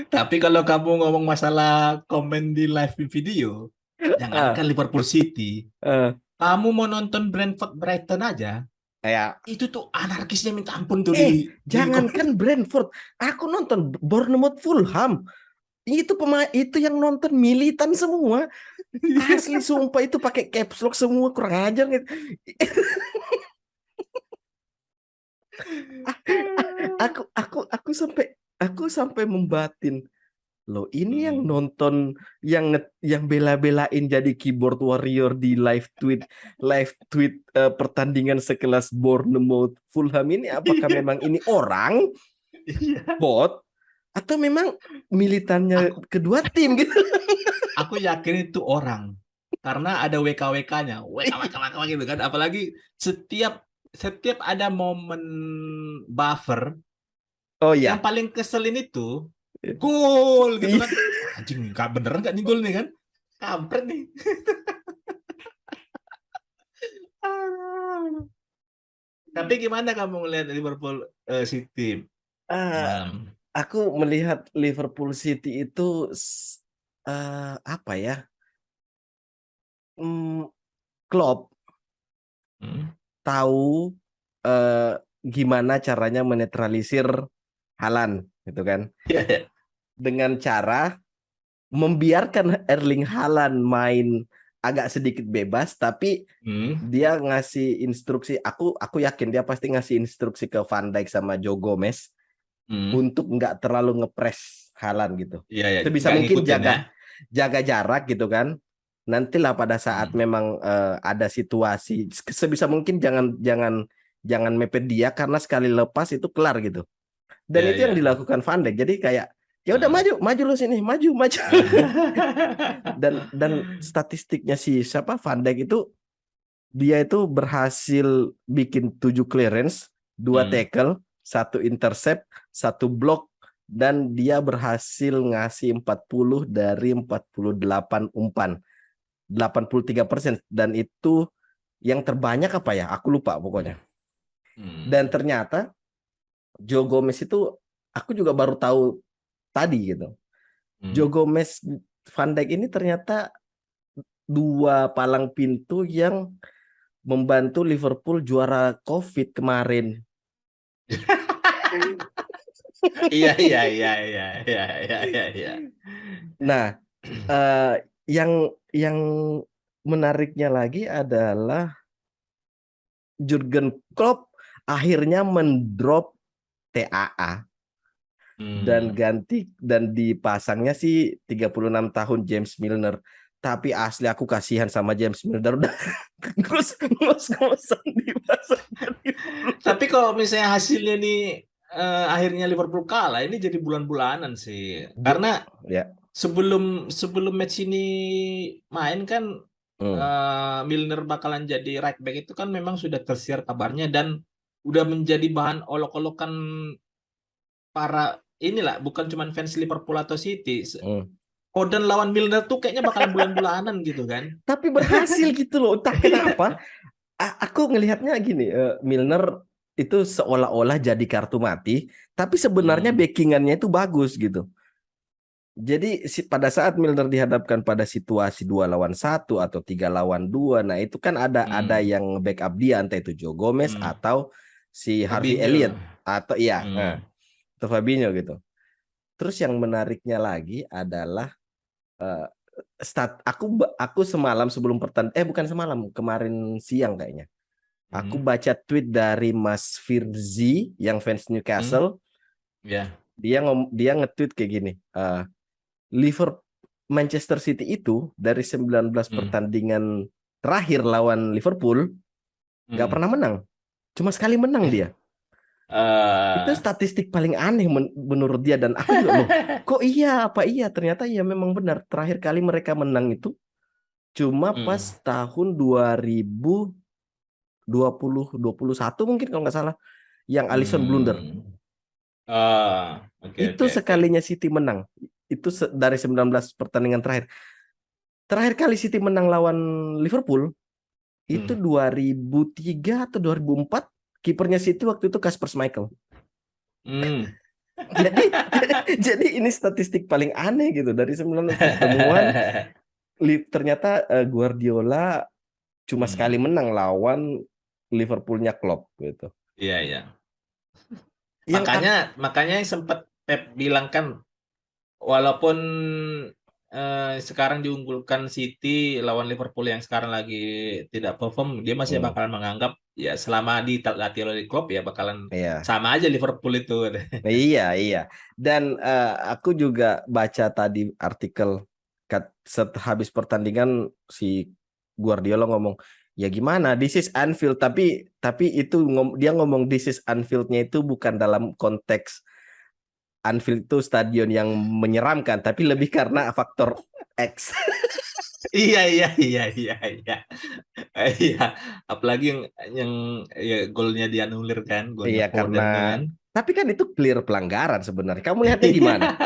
Tapi kalau kamu ngomong masalah komen di live video, Ah, jangankan Liverpool City, eh, kamu mau nonton Brentford Brighton aja, kayak itu tuh anarkisnya minta ampun tuh di komen. jangankan Brentford, aku nonton Bournemouth Fulham. Itu pemain itu yang nonton militan semua. Asli sumpah itu pakai caps lock semua kurang ajar gitu. Aku sampai membatin loh ini yang Hmm. nonton yang bela-belain jadi keyboard warrior di live tweet pertandingan sekelas Bournemouth Fulham ini apakah Iya, memang ini orang iya. bot atau memang militannya Aku kedua tim gitu. aku yakin itu orang karena ada WKWK-nya, WK gitu kan. Apalagi setiap setiap ada momen buffer, Oh yang ya. paling keselin itu gol gitu Iya. kan. Anjing, nggak beneran nggak nih gol nih kan? Kampret nih. Tapi gimana kamu ngelihat Liverpool City Ah, semalam? aku melihat Liverpool City itu apa ya? Hmm, Klopp Hmm? tahu eh, gimana caranya menetralisir Haaland gitu kan Iya, iya. dengan cara membiarkan Erling Haaland main agak sedikit bebas tapi Hmm? dia ngasih instruksi aku yakin dia pasti ngasih instruksi ke Van Dijk sama Joe Gomez Hmm? untuk nggak terlalu ngepres Haaland gitu Iya, ya, sebisa nggak mungkin ngikutin ya. jaga jaga jarak gitu kan nantilah pada saat Hmm. memang ada situasi sebisa mungkin jangan jangan jangan mepet dia karena sekali lepas itu kelar gitu dan Iya, itu yang iya. dilakukan Van Dijk jadi kayak ya udah Ah. maju maju lu sini maju maju dan statistiknya si siapa Van Dijk itu dia itu berhasil bikin 7 clearance 2 Hmm. tackle 1 intercept 1 block dan dia berhasil ngasih 40 dari 48 umpan 83% dan itu yang terbanyak apa ya aku lupa pokoknya dan Hmm. ternyata Joe Gomez itu aku juga baru tahu tadi gitu Joe Hmm. Gomez Van Dijk ini ternyata dua palang pintu yang membantu Liverpool juara COVID kemarin. Iya, iya, iya, iya, iya, iya, iya, iya. Nah, eh, yang menariknya lagi adalah Jurgen Klopp akhirnya mendrop TAA dan Hmm. ganti dan dipasangnya sih 36 tahun James Milner. Tapi asli aku kasihan sama James Milner udah ngos-ngosan dipasangnya Liverpool. Tapi kalau misalnya hasilnya nih akhirnya Liverpool kalah, ini jadi bulan-bulanan sih. Karena Ya. sebelum sebelum match ini main kan Hmm. Milner bakalan jadi right back itu kan memang sudah tersiar kabarnya dan udah menjadi bahan olok-olokan para inilah, bukan cuma fans Liverpool atau City. Hmm. Foden lawan Milner tuh kayaknya bakalan bulan-bulanan gitu kan. Tapi berhasil gitu loh, entah Iya. kenapa. Aku ngelihatnya gini, Milner itu seolah-olah jadi kartu mati, tapi sebenarnya Hmm. backingannya itu bagus gitu. Jadi pada saat Milner dihadapkan pada situasi 2 lawan 1 atau 3 lawan 2, nah itu kan ada Hmm. yang backup dia, entah itu Joe Gomez Hmm. atau si Harvey Fabinho. Elliott atau iya, Hmm. atau Fabinho gitu. Terus yang menariknya lagi adalah eh, aku semalam sebelum bukan semalam, kemarin siang kayaknya. Aku Hmm. baca tweet dari Mas Firzi yang fans Hmm. Newcastle. Ya. Dia nge-tweet kayak gini. Liverpool Manchester City itu dari 19 Hmm. pertandingan terakhir lawan Liverpool nggak Hmm. pernah menang. Cuma sekali menang dia. Itu Eh, statistik paling aneh menurut dia, dan aku juga loh, kok iya, apa iya, ternyata ya memang benar. Terakhir kali mereka menang itu cuma pas hmm. tahun 2020-21 mungkin kalau nggak salah, yang Alisson blunder. Hmm. Oke, Itu oke, oke. sekalinya City menang. Itu dari 19 pertandingan terakhir. Terakhir kali City menang lawan Liverpool itu Hmm. 2003 atau 2004. Kipernya City waktu itu Kasper Schmeichel. Hmm. Jadi, jadi ini statistik paling aneh gitu dari 19 pertemuan. Ternyata Guardiola cuma sekali Hmm. menang lawan Liverpoolnya Klopp gitu. Iya, iya. Yang Makanya makanya yang sempat Pep bilang kan, walaupun sekarang diunggulkan City lawan Liverpool yang sekarang lagi tidak perform, dia masih hmm, bakal menganggap ya selama dilatih oleh Klopp ya bakalan iya. sama aja Liverpool itu. Iya, iya. Dan aku juga baca tadi artikel habis pertandingan si Guardiola ngomong, ya gimana, this is Anfield, tapi itu dia ngomong this is Anfield-nya itu bukan dalam konteks Anfield itu stadion yang menyeramkan, tapi lebih karena faktor X. Iya, iya, iya, iya, iya. Iya, apalagi yang ya golnya dianulir kan, golnya Iya, karena Foden tuh kan. tapi kan itu clear pelanggaran sebenarnya. Kamu lihatnya gimana?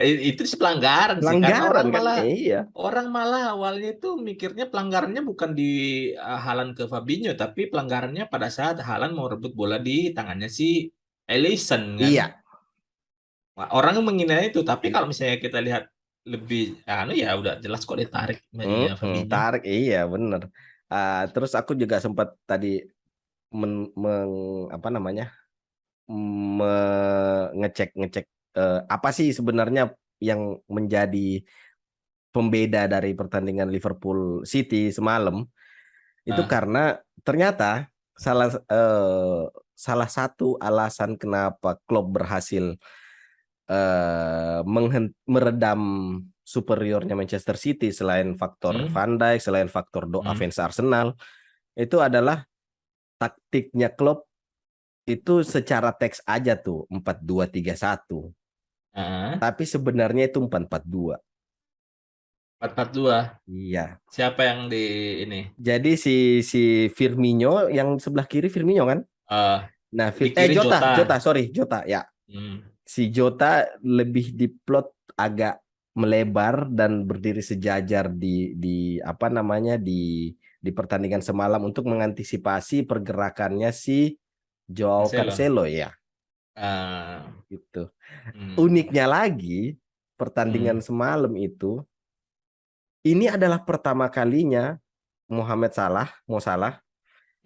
Itu sih pelanggaran sih, karena Pelanggaran kan? Iya. orang malah awalnya itu mikirnya pelanggarannya bukan di Haaland ke Fabinho, tapi pelanggarannya pada saat Haaland mau rebut bola di tangannya si Alisson kan. Iya. Wah, orang mengira itu, tapi kalau misalnya kita lihat lebih, anu ya udah jelas kok ditarik ininya Fabinho. Tarik, iya bener. Terus aku juga sempat tadi apa namanya, ngecek ngecek apa sih sebenarnya yang menjadi pembeda dari pertandingan Liverpool City semalam. Itu Ah, karena ternyata salah satu alasan kenapa Klopp berhasil meredam superiornya Manchester City, selain faktor hmm, Van Dijk, selain faktor doa hmm, fans Arsenal, itu adalah taktiknya Klopp. Itu secara teks aja tuh 4-2-3-1, ah, tapi sebenarnya itu 4-4-2. 4-4-2. Iya. Siapa yang di ini? Jadi si Firmino yang sebelah kiri, Firmino kan? Eh, Nah, di kiri Jota, Jota. Sorry, Jota ya. Hmm, Si Jota lebih diplot agak melebar dan berdiri sejajar apa namanya, di pertandingan semalam untuk mengantisipasi pergerakannya si Joao Cancelo. Cancelo ya, Ah, gitu. hmm, Uniknya lagi, pertandingan hmm, semalam itu ini adalah pertama kalinya Mo Salah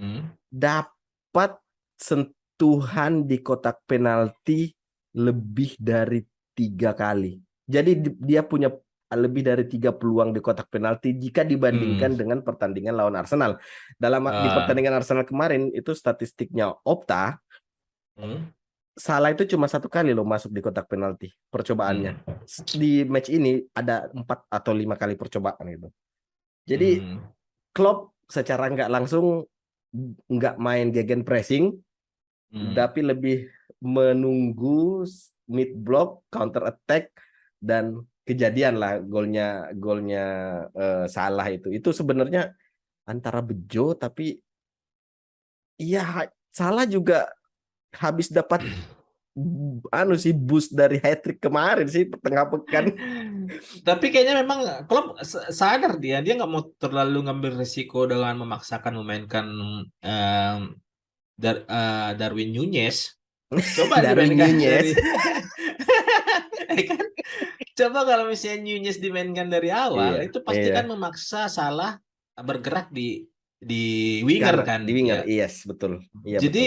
hmm, dapat sentuhan di kotak penalti lebih dari 3 kali. Jadi dia punya lebih dari 3 peluang di kotak penalti jika hmm, dibandingkan dengan pertandingan lawan Arsenal. Di ah, pertandingan Arsenal kemarin itu statistiknya Opta, hmm, Salah itu cuma 1 kali loh masuk di kotak penalti percobaannya. hmm, Di match ini ada 4 atau 5 kali percobaan gitu. Jadi hmm, Klopp secara nggak langsung nggak main gegen pressing, hmm, tapi lebih menunggu mid block, counter attack, dan kejadian lah golnya golnya Salah itu sebenarnya antara bejo, tapi iya, Salah juga habis dapat anu sih boost dari hat trick kemarin sih tengah pekan. Tapi kayaknya memang Klopp sadar dia nggak mau terlalu ngambil risiko dengan memaksakan memainkan em, Darwin Nunez. Coba Darwin dimainkan dari Nunez. kan? Coba kalau misalnya Nunez dimainkan dari awal, Iya, itu pasti iya. kan memaksa Salah bergerak di winger Karena kan, di winger, ya. yes, betul. Iya, betul. Jadi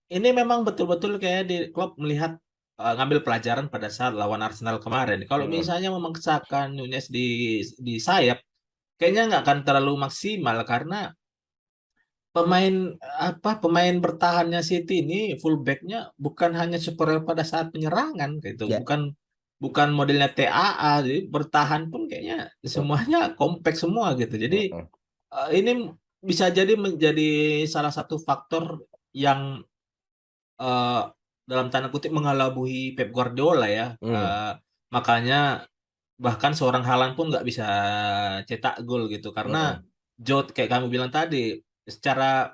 ini memang betul-betul kayak di Klopp melihat, ngambil pelajaran pada saat lawan Arsenal kemarin. Kalau Mm. misalnya memaksakan Nunez di sayap, kayaknya nggak akan terlalu maksimal karena pemain bertahannya City ini fullbacknya bukan hanya superior pada saat penyerangan gitu, Ya. bukan bukan modelnya TAA, jadi bertahan pun kayaknya Mm, semuanya kompak semua gitu. mm, Jadi mm. ini bisa jadi menjadi salah satu faktor yang eh, dalam tanda kutip mengelabui Pep Guardiola ya. Hmm, Makanya bahkan seorang Haaland pun nggak bisa cetak gol gitu mm, karena mm. Jot kayak kamu bilang tadi secara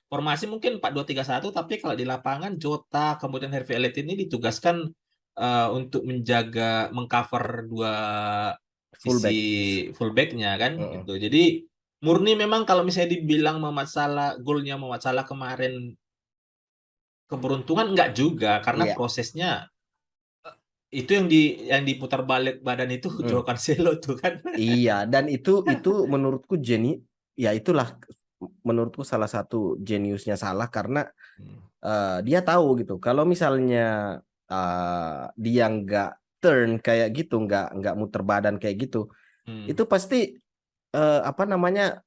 formasi mungkin 4-2-3-1, tapi kalau di lapangan Jota kemudian Harvey Elliott ini ditugaskan untuk menjaga mengcover dua sisi Fullback. fullbacknya kan Mm, mm. gitu. Jadi murni memang kalau misalnya dibilang Muhammad Salah golnya Muhammad Salah kemarin keberuntungan enggak juga karena Iya. prosesnya itu yang diputar balik badan itu Mm. Joao Cancelo tuh kan. Iya, dan itu menurutku ya itulah menurutku salah satu jeniusnya Salah karena dia tahu gitu kalau misalnya dia nggak turn kayak gitu, nggak muter badan kayak gitu, Hmm. itu pasti apa namanya,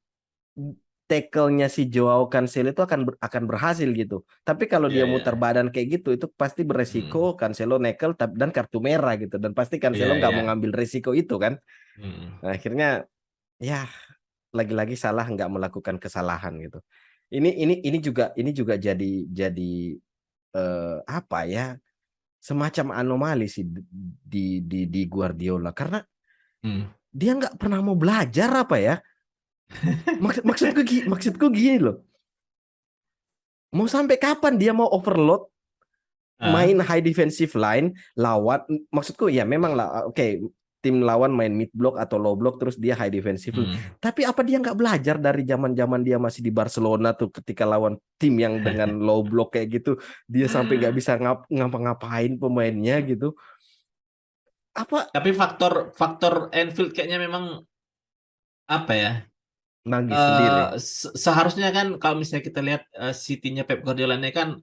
tackle-nya si Joao Cancelo itu akan berhasil gitu. Tapi kalau Iya dia iya. muter badan kayak gitu, itu pasti beresiko Hmm. Cancelo nekel dan kartu merah gitu. Dan pasti Iya Cancelo nggak iya. mau ngambil resiko itu kan. Hmm. Nah, akhirnya ya lagi-lagi Salah nggak melakukan kesalahan gitu. Ini juga jadi apa ya, semacam anomali sih di Guardiola karena Hmm. dia nggak pernah mau belajar apa ya. Maksudku gini loh. Mau sampai kapan dia mau overload Ah. main high defensive line lawan, maksudku ya memang lah, oke, tim lawan main mid block atau low block terus dia high defensive, Hmm. tapi apa dia nggak belajar dari zaman-zaman dia masih di Barcelona tuh ketika lawan tim yang dengan low block kayak gitu dia sampai nggak bisa ngapa-ngapain pemainnya gitu, apa, Tapi faktor faktor Anfield kayaknya memang apa ya? nagih sendiri. Seharusnya kan kalau misalnya kita lihat City-nya Pep Guardiola ini kan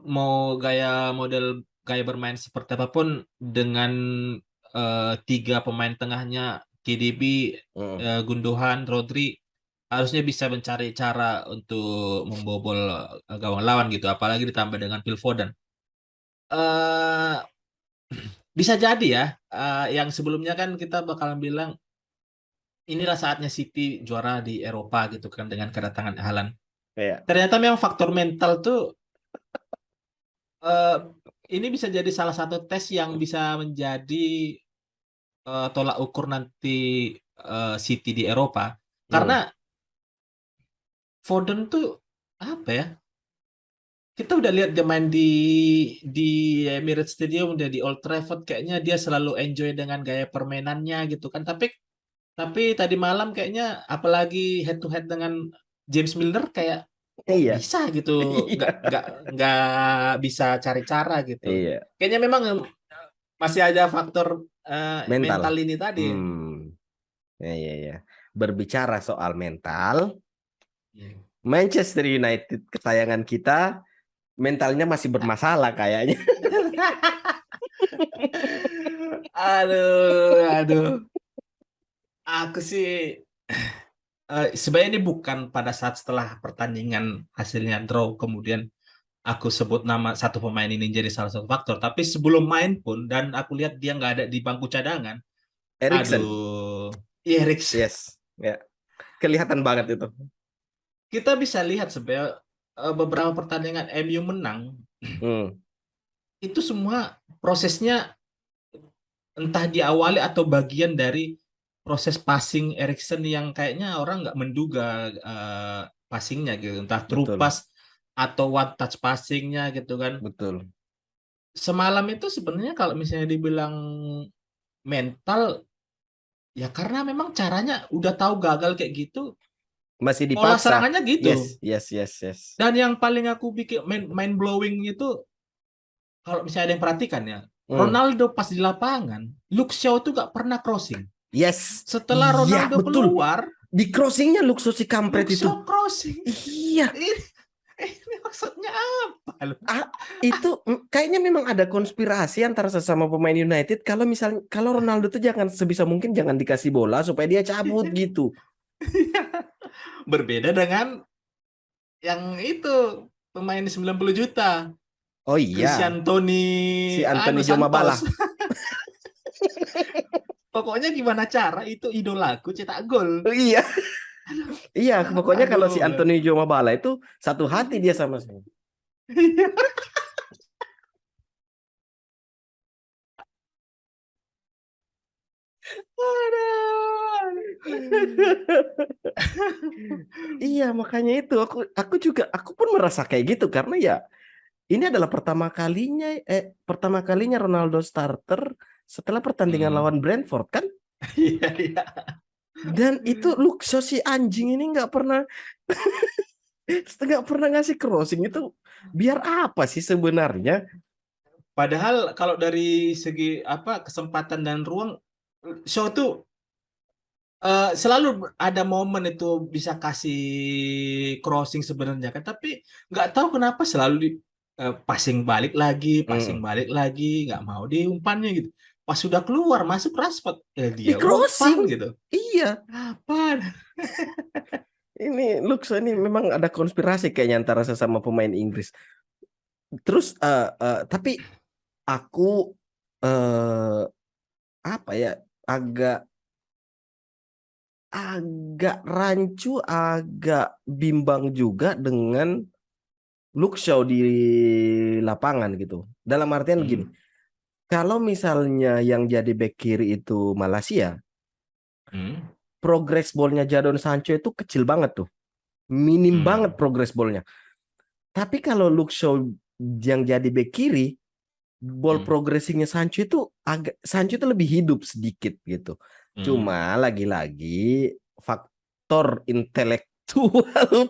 mau gaya bermain seperti apapun dengan tiga pemain tengahnya KDB, Mm. Gundogan, Rodri harusnya bisa mencari cara untuk membobol gawang lawan gitu. Apalagi ditambah dengan Phil Foden. eh Bisa jadi ya, yang sebelumnya kan kita bakalan bilang inilah saatnya City juara di Eropa gitu kan dengan kedatangan Haaland. Ya. Ternyata memang faktor mental tuh eh, ini bisa jadi salah satu tes yang bisa menjadi tolak ukur nanti City di Eropa. Karena Mm. Foden tuh apa ya? Kita udah lihat dia main di Emirates Stadium, udah di Old Trafford, kayaknya dia selalu enjoy dengan gaya permainannya gitu kan. Tapi tadi malam kayaknya apalagi head to head dengan James Milner kayak kok Iya. bisa gitu, Iya. nggak bisa cari cara gitu. Iya. Kayaknya memang masih ada faktor Mental. mental ini tadi. Ya, ya, ya. Berbicara soal mental, Hmm. Manchester United kesayangan kita mentalnya masih bermasalah kayaknya. Aduh, aduh. Aku sih sebenarnya ini bukan pada saat setelah pertandingan hasilnya draw kemudian aku sebut nama satu pemain ini jadi salah satu faktor. Tapi sebelum main pun dan aku lihat dia nggak ada di bangku cadangan. Erikson, Aduh, iya Riks. yes, ya, kelihatan banget itu. Kita bisa lihat sebenarnya beberapa pertandingan MU menang Hmm, itu semua prosesnya entah diawali atau bagian dari proses passing Erikson yang kayaknya orang nggak menduga passingnya gitu, entah true betul, pass atau one touch passingnya gitu kan. betul. Semalam itu sebenarnya kalau misalnya dibilang mental ya karena memang caranya udah tahu gagal kayak gitu, Masih pola dipaksa. serangannya gitu. Yes, yes, yes, yes. Dan yang paling aku bikin mind blowing itu kalau misalnya ada yang perhatikan ya, Hmm, Ronaldo pas di lapangan, Luke Shaw tuh gak pernah crossing. yes, Setelah iya, Ronaldo betul. keluar, Di crossingnya Luxo si kampret Luke itu. Shaw crossing. Iya, Ini, ini maksudnya apa loh? ah, itu kayaknya memang ada konspirasi antara sesama pemain United kalau misalnya kalau Ronaldo tuh jangan sebisa mungkin jangan dikasih bola supaya dia cabut gitu. Berbeda dengan Yang itu pemain 90 juta. Oh iya, Christian Tony si Anthony Santos. Jomabala. Pokoknya gimana cara itu idolaku cetak gol. Oh iya, iya. Pokoknya kalau si Aduh. Anthony Jomabala itu satu hati dia sama saya. Iya, makanya itu aku juga aku pun merasa kayak gitu karena ya ini adalah pertama kalinya Ronaldo starter setelah pertandingan Hmm. lawan Brentford kan, Iya, iya. dan itu Luxo si anjing ini nggak pernah ngasih crossing itu biar apa sih sebenarnya. Padahal kalau dari segi apa kesempatan dan ruang, Shaw tuh selalu ada momen itu bisa kasih crossing sebenarnya kan, tapi nggak tahu kenapa selalu passing Hmm. balik lagi, nggak mau diumpannya gitu. Pas sudah keluar masuk Rashford, Di dia umpan crossing, gitu. iya. Apa? Ini Luxo ini memang ada konspirasi kayaknya antara sesama pemain Inggris. Terus tapi aku eh apa ya, agak agak rancu, agak bimbang juga dengan Luke Shaw di lapangan gitu. Dalam artian gini, Hmm, kalau misalnya yang jadi back kiri itu Malaysia, hmm, progress ballnya Jadon Sancho itu kecil banget tuh, minim banget hmm, progress ballnya. Tapi kalau Luke Shaw yang jadi back kiri, ball hmm, progressingnya Sancho itu lebih hidup sedikit gitu. hmm. Cuma lagi-lagi faktor intelektual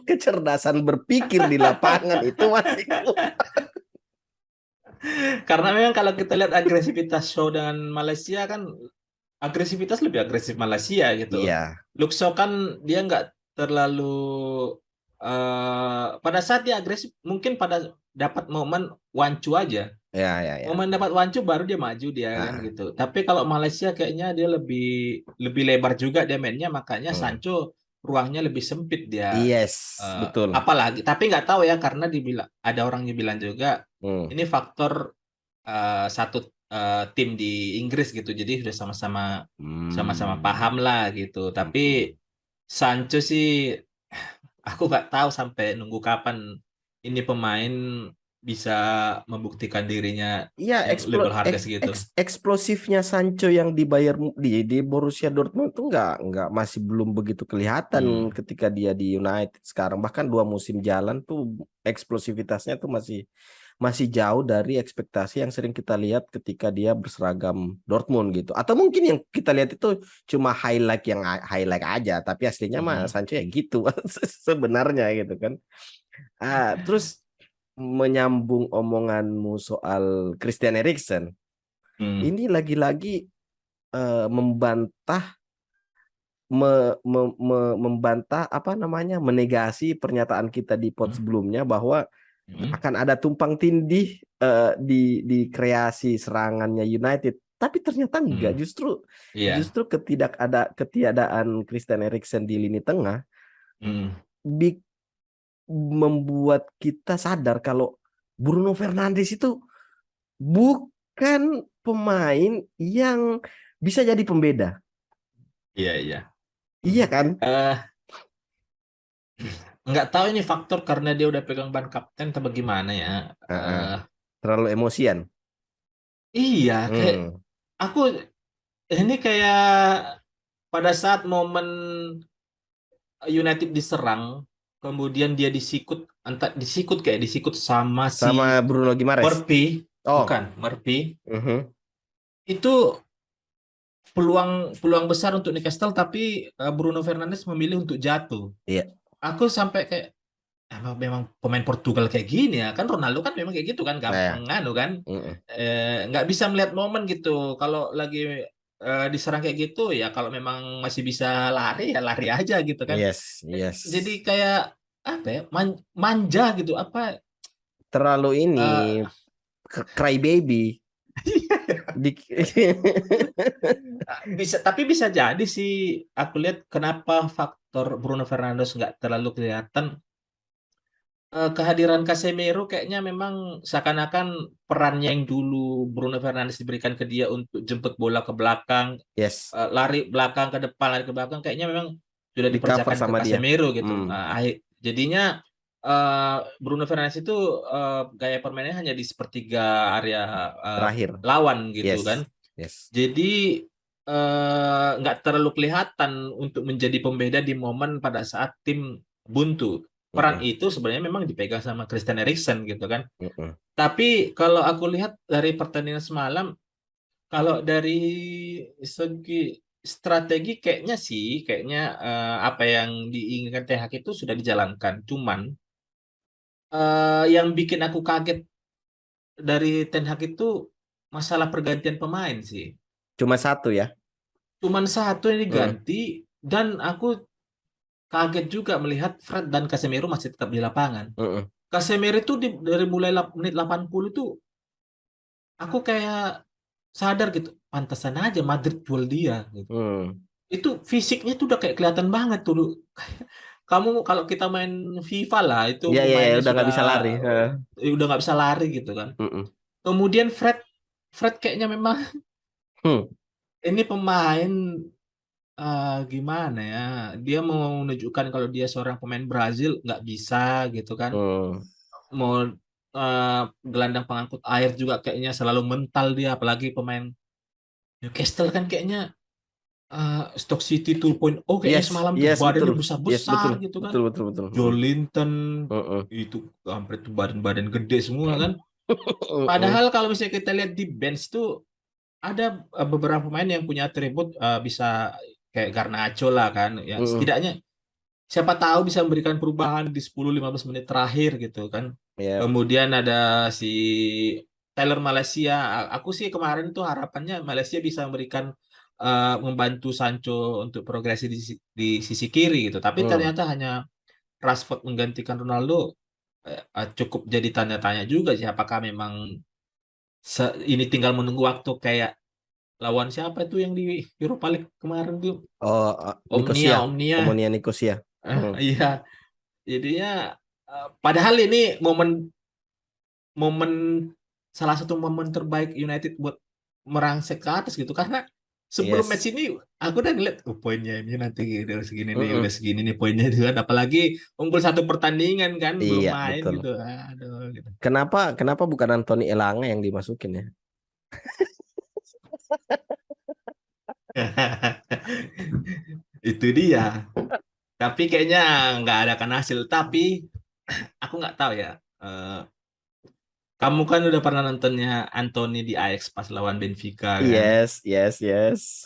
kecerdasan berpikir di lapangan itu masih kurang. Karena memang kalau kita lihat agresivitas Shaw dengan Malaysia kan, agresivitas lebih agresif Malaysia gitu. Iya, Luxo kan dia nggak terlalu pada saat dia agresif mungkin pada dapat momen wancu aja. ya, ya, ya. Momen dapat wancu baru dia maju dia kan Ah, gitu. Tapi kalau Malaysia kayaknya dia lebih lebih lebar juga dia mainnya, makanya hmm. Sancho ruangnya lebih sempit dia. Yes, betul. Apalagi tapi nggak tahu ya, karena dibilang ada orangnya bilang juga Hmm. ini faktor satu tim di Inggris gitu. Jadi sudah sama-sama paham Hmm. lah gitu. Tapi Hmm. Sancho sih aku nggak tahu sampai nunggu kapan ini pemain bisa membuktikan dirinya Iya, yang level harga segitu. eksplosifnya Sancho yang di Borussia Dortmund itu nggak masih belum begitu kelihatan Hmm. ketika dia di United sekarang. Bahkan 2 musim jalan tuh eksplosivitasnya tuh masih masih jauh dari ekspektasi yang sering kita lihat ketika dia berseragam Dortmund gitu. Atau mungkin yang kita lihat itu cuma highlight aja, tapi aslinya mah Mhm. Sancho ya gitu sebenarnya gitu kan. Terus menyambung omonganmu soal Christian Eriksen, Hmm. ini lagi-lagi membantah membantah apa namanya, menegasi pernyataan kita di pot Hmm. sebelumnya bahwa Hmm. akan ada tumpang tindih di kreasi serangannya United. Tapi ternyata enggak, Hmm. justru Iya. justru ketiadaan Christian Eriksen di lini tengah Hmm. bi- membuat kita sadar kalau Bruno Fernandes itu bukan pemain yang bisa jadi pembeda. Iya, iya. Iya kan? Eh, nggak tahu ini faktor karena dia udah pegang ban kapten atau bagaimana ya. Heeh. Eh, Terlalu emosian. iya, kayak Hmm. aku ini kayak pada saat momen United diserang, kemudian dia disikut, entah disikut kayak disikut sama si Sama Bruno Gimares. Murphy, Oh. bukan Murphy, Mhm. itu peluang peluang besar untuk Newcastle, tapi Bruno Fernandes memilih untuk jatuh. Iya. Aku sampai kayak memang pemain Portugal kayak gini ya kan, Ronaldo kan memang kayak gitu kan, Nah, gampang ya. nganu kan, Mm-mm. nggak bisa melihat momen gitu kalau lagi diserang kayak gitu. Ya kalau memang masih bisa lari ya lari aja gitu kan. Yes, Jadi yes. kayak apa ya, manja gitu apa, Terlalu ini eh, cry baby. Di bisa, tapi bisa jadi sih aku lihat kenapa faktor Bruno Fernandes nggak terlalu kelihatan kehadiran Casemiro kayaknya memang seakan-akan perannya yang dulu Bruno Fernandes diberikan ke dia untuk jemput bola ke belakang, Yes, lari belakang ke depan, lari ke belakang, kayaknya memang sudah di cover dipercayakan ke sama dia. Casemiro gitu. Hmm, Jadinya Bruno Fernandes itu gaya permainnya hanya di sepertiga area eh, terakhir. lawan gitu kan. Yes, yes. Jadi nggak terlalu kelihatan untuk menjadi pembeda di momen pada saat tim buntu. Peran Mm-mm, itu sebenarnya memang dipegang sama Christian Eriksen gitu kan. mm-mm. Tapi kalau aku lihat dari pertandingan semalam, kalau dari segi strategi kayaknya apa yang diinginkan Ten Hag itu sudah dijalankan. Cuman yang bikin aku kaget dari Ten Hag itu masalah pergantian pemain sih. Cuma satu ya. Cuman satu yang Mm, diganti dan aku kaget juga melihat Fred dan Casemiro masih tetap di lapangan. mm-mm, Casemiro itu dari mulai menit 80 itu aku kayak sadar gitu, pantesan aja Madrid jual dia gitu. mm. Itu fisiknya tuh udah kayak kelihatan banget tuh. Kamu kalau kita main FIFA lah, itu Ya, ya, ya, pemainnya udah sudah nggak bisa lari. udah nggak bisa lari gitu kan. Mm-mm. Kemudian Fred kayaknya memang Hmm, ini pemain gimana ya? Dia mau menunjukkan kalau dia seorang pemain Brazil nggak bisa gitu kan. hmm. Mau gelandang pengangkut air juga kayaknya selalu mental dia, apalagi pemain Newcastle kan kayaknya Stock City 2.0 kayaknya Yes, semalam tuh yes, betul. badannya Yes, besar-besar betul. gitu kan. Betul, betul, betul. Jolinton Mm-mm. itu hampir tuh badan-badan gede semua kan. Mm-mm. Padahal kalau misalnya kita lihat di bench tuh ada beberapa pemain yang punya atribut bisa kayak Garnacho lah kan. Ya Mm-mm. setidaknya siapa tahu bisa memberikan perubahan di 10-15 menit terakhir gitu kan. Ya. Kemudian ada si Tyler Malaysia. Aku sih kemarin tuh harapannya Malaysia bisa memberikan membantu Sancho untuk progresi di sisi kiri gitu. Tapi Mm. ternyata hanya Rashford menggantikan Ronaldo, cukup jadi tanda tanya juga sih apakah memang ini tinggal menunggu waktu kayak lawan siapa itu yang di Europa League kemarin tuh, Oh, Omnia Nicosia. Omnia. Omonia Nicosia. Mm. Iya, jadinya padahal ini momen momen salah satu momen terbaik United buat merangsek ke atas gitu, karena sebelum match Yes. ini aku udah ngeliat poinnya ini nanti udah segini nih, udah Mm-mm. segini nih poinnya itu kan, apalagi unggul satu pertandingan kan belum Iya, main betul. gitu, aduh gitu. Kenapa bukan Anthony Elanga yang dimasukin ya? Itu dia, tapi kayaknya nggak ada kan hasil. Tapi aku nggak tahu ya. Eh, Kamu kan udah pernah nontonnya Anthony di Ajax pas lawan Benfica kan. Yes, yes, yes.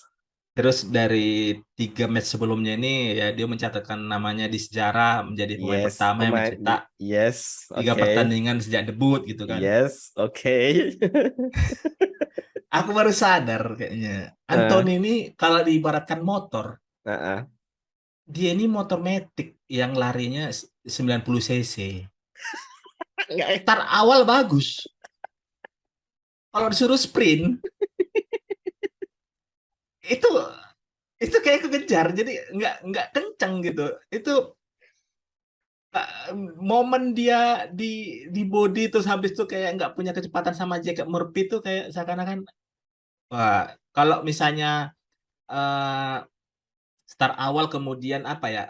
Terus dari 3 match sebelumnya ini ya dia mencatatkan namanya di sejarah menjadi pemain Yes, pertama yang mencetak yes, 3 oke. pertandingan sejak debut gitu kan. Yes, oke. Aku baru sadar kayaknya Eh, Anthony ini kalau diibaratkan motor, uh-uh. dia ini motor metik yang larinya 90 cc. Nggak, Start awal bagus. Kalau disuruh sprint itu itu kayak kekejar, jadi nggak kencang gitu. Itu momen dia di body terus habis itu kayak nggak punya kecepatan sama Jacob Murphy itu kayak seakan-akan, wah, kalau misalnya eh, start awal kemudian apa ya,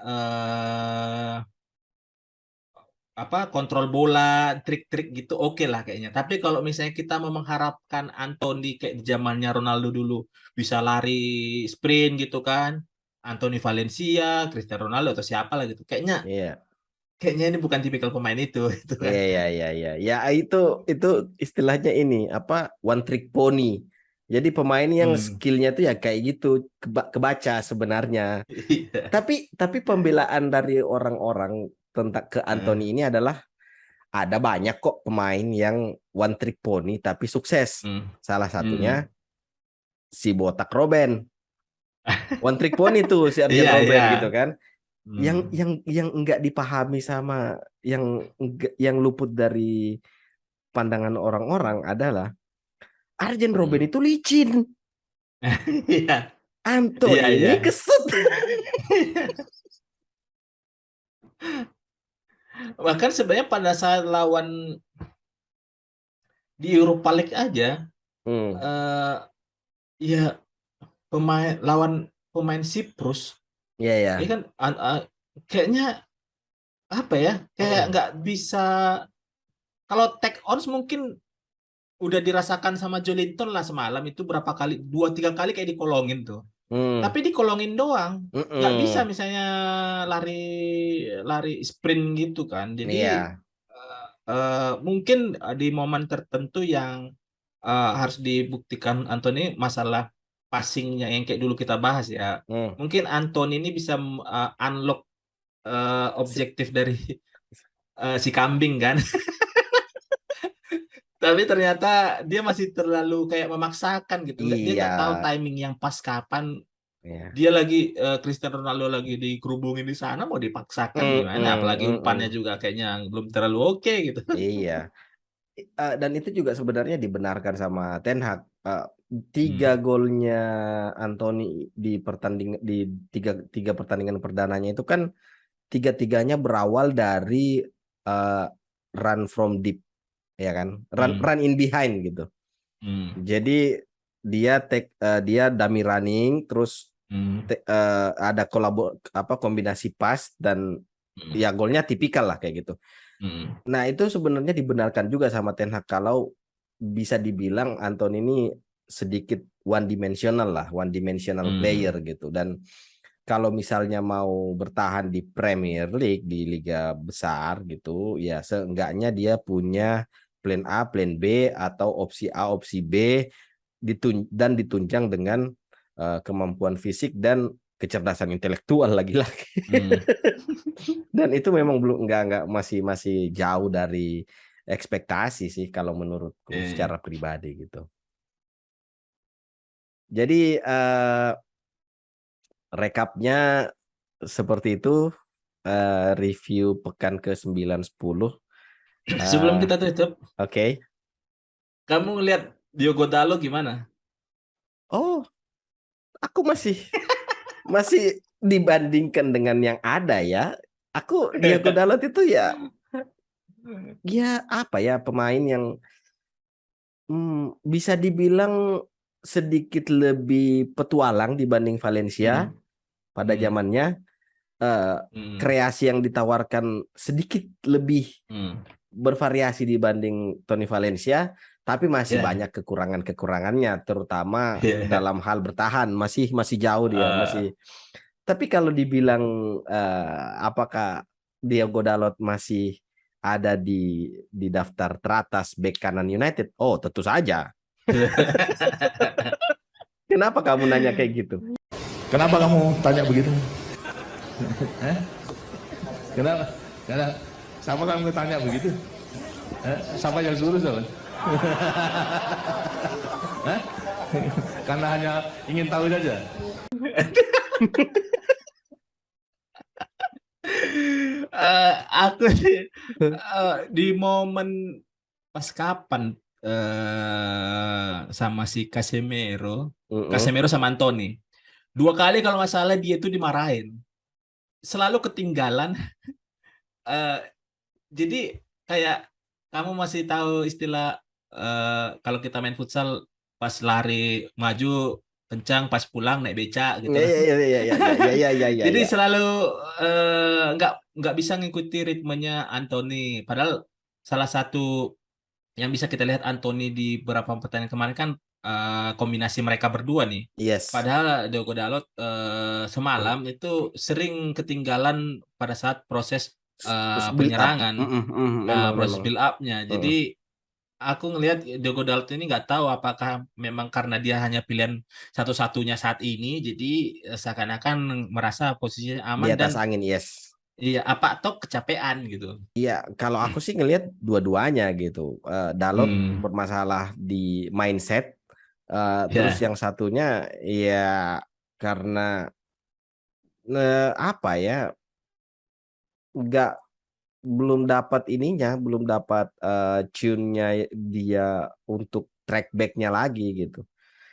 apa kontrol bola, trik-trik gitu oke lah kayaknya. Tapi kalau misalnya kita mau mengharapkan Anthony kayak di zamannya Ronaldo dulu bisa lari sprint gitu kan, Anthony Valencia, Cristiano Ronaldo atau siapa lah gitu. Kayaknya iya. kayaknya ini bukan tipikal pemain itu itu Iya, kan. iya, iya, iya. Ya, itu istilahnya ini apa? One trick pony. Jadi pemain yang Hmm. skillnya tuh ya kayak gitu, kebaca sebenarnya. Iya. Tapi pembelaan dari orang-orang tentang ke Anthony Eh, ini adalah ada banyak kok pemain yang one trick pony tapi sukses. hmm. Salah satunya Hmm. si Botak Robben. One trick pony tuh si Arjen Iya, iya. Robben gitu kan. Yang Hmm. yang yang enggak dipahami sama yang luput dari pandangan orang-orang adalah Arjen Hmm. Robben itu licin. Iya, iya, Anthony iya. ini keset. Bahkan sebenarnya pada saat lawan di Europa League aja, Hmm, eh ya lawan pemain Siprus, iya ya. ini kan kayaknya apa ya, kayak nggak bisa. Kalau take ons mungkin udah dirasakan sama Jolinton lah semalam itu berapa kali, dua tiga kali kayak dikolongin tuh. Hmm, Tapi dikolongin doang, nggak bisa mm-mm. misalnya lari lari sprint gitu kan. Jadi Iya. mungkin di momen tertentu yang harus dibuktikan Anthony, masalah passingnya yang kayak dulu kita bahas ya. Hmm. Mungkin Anthony ini bisa unlock Si- objektif dari si kambing kan. Tapi ternyata dia masih terlalu kayak memaksakan gitu. Dia Iya. nggak tahu timing yang pas kapan. Iya. Dia lagi Cristiano Ronaldo lagi dikerubungin di sana, mau dipaksakan gimana? Apalagi umpannya Mm-mm. juga kayaknya belum terlalu oke gitu. Iya. Dan itu juga sebenarnya dibenarkan sama Ten Hag. Tiga Hmm. golnya Anthony di di tiga pertandingan perdananya itu kan tiga-tiganya berawal dari uh, run from deep, ya kan? Run Hmm. run in behind gitu. Hmm. Jadi dia dummy running, terus Hmm. ada kombinasi pas dan Hmm. ya golnya tipikal lah kayak gitu. Hmm. Nah, itu sebenarnya dibenarkan juga sama Ten Hag kalau bisa dibilang Anton ini sedikit one dimensional lah, one dimensional player Hmm. gitu. Dan kalau misalnya mau bertahan di Premier League, di liga besar gitu, ya seenggaknya dia punya plan A, plan B, atau opsi A, opsi B, dan ditunjang dengan kemampuan fisik dan kecerdasan intelektual lagi-lagi. Hmm. Dan itu memang belum nggak masih masih jauh dari ekspektasi sih kalau menurutku Eh, secara pribadi gitu. Jadi rekapnya seperti itu, review pekan ke 9 10. Sebelum eh kita tutup, Oke. kamu ngelihat Diogo Dalo gimana? Oh, aku masih masih dibandingkan dengan yang ada ya. Aku Diego Dalot itu ya apa ya, pemain yang bisa dibilang sedikit lebih petualang dibanding Valencia Hmm. pada Hmm. zamannya. eh, Hmm. Kreasi yang ditawarkan sedikit lebih Hmm. bervariasi dibanding Tony Valencia, tapi masih Ya. banyak kekurangannya, terutama Ya. dalam hal bertahan masih masih jauh dia Eh, masih. Tapi kalau dibilang apakah Diogo Dalot masih ada di daftar teratas bek kanan United? Oh, tentu saja. Kenapa kamu nanya kayak gitu? Kenapa kamu tanya begitu? Kenapa? Kenapa? Siapa kamu tanya begitu? Siapa yang suruh siapa? Karena hanya ingin tahu saja. aku sih, di momen pas kapan sama si Casemiro, Mm-mm. Casemiro sama Anthony. Dua kali kalau nggak salah dia itu dimarahin. Selalu ketinggalan. eh, jadi kayak kamu masih tahu istilah kalau kita main futsal pas lari maju kencang, pas pulang naik beca gitu. Ya, ya, ya, ya, ya, ya, ya, ya, ya, ya, Jadi ya. selalu nggak bisa ngikuti ritmenya Anthony. Padahal salah satu yang bisa kita lihat Anthony di beberapa pertandingan kemarin kan kombinasi mereka berdua nih. Yes. Padahal Diogo Dalot semalam itu sering ketinggalan pada saat proses Build up. penyerangan, Memang, proses memang. build up-nya. Jadi Mm. aku ngelihat Diogo Dalot ini nggak tahu apakah memang karena dia hanya pilihan satu-satunya saat ini, jadi seakan-akan merasa posisinya Di aman dan atas angin, yes. iya apa atau kecapean gitu. Iya, kalau aku sih ngelihat dua-duanya gitu. Dalot Hmm, bermasalah di mindset, terus ya. yang satunya ya karena apa ya, nggak belum dapat ininya, belum dapat tune-nya dia untuk track back-nya lagi gitu.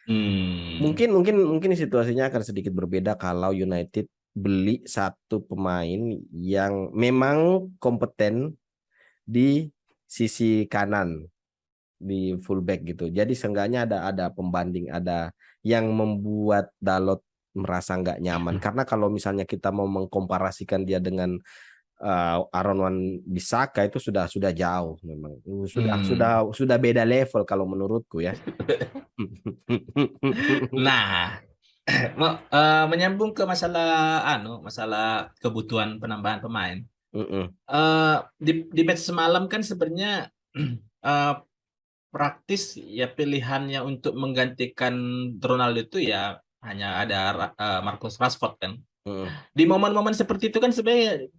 Hmm, Mungkin mungkin mungkin situasinya akan sedikit berbeda kalau United beli satu pemain yang memang kompeten di sisi kanan, di fullback gitu. Jadi seenggaknya ada pembanding, ada yang membuat Dalot merasa nggak nyaman. Karena kalau misalnya kita mau mengkomparasikan dia dengan Aaron Wan-Bissaka itu sudah jauh memang. Sudah beda level kalau menurutku ya. Nah, menyambung ke masalah kebutuhan penambahan pemain. Di match semalam kan sebenarnya eh, praktis ya pilihannya untuk menggantikan Ronaldo itu ya hanya ada Marcus Rashford kan. Di momen-momen seperti itu kan sebenarnya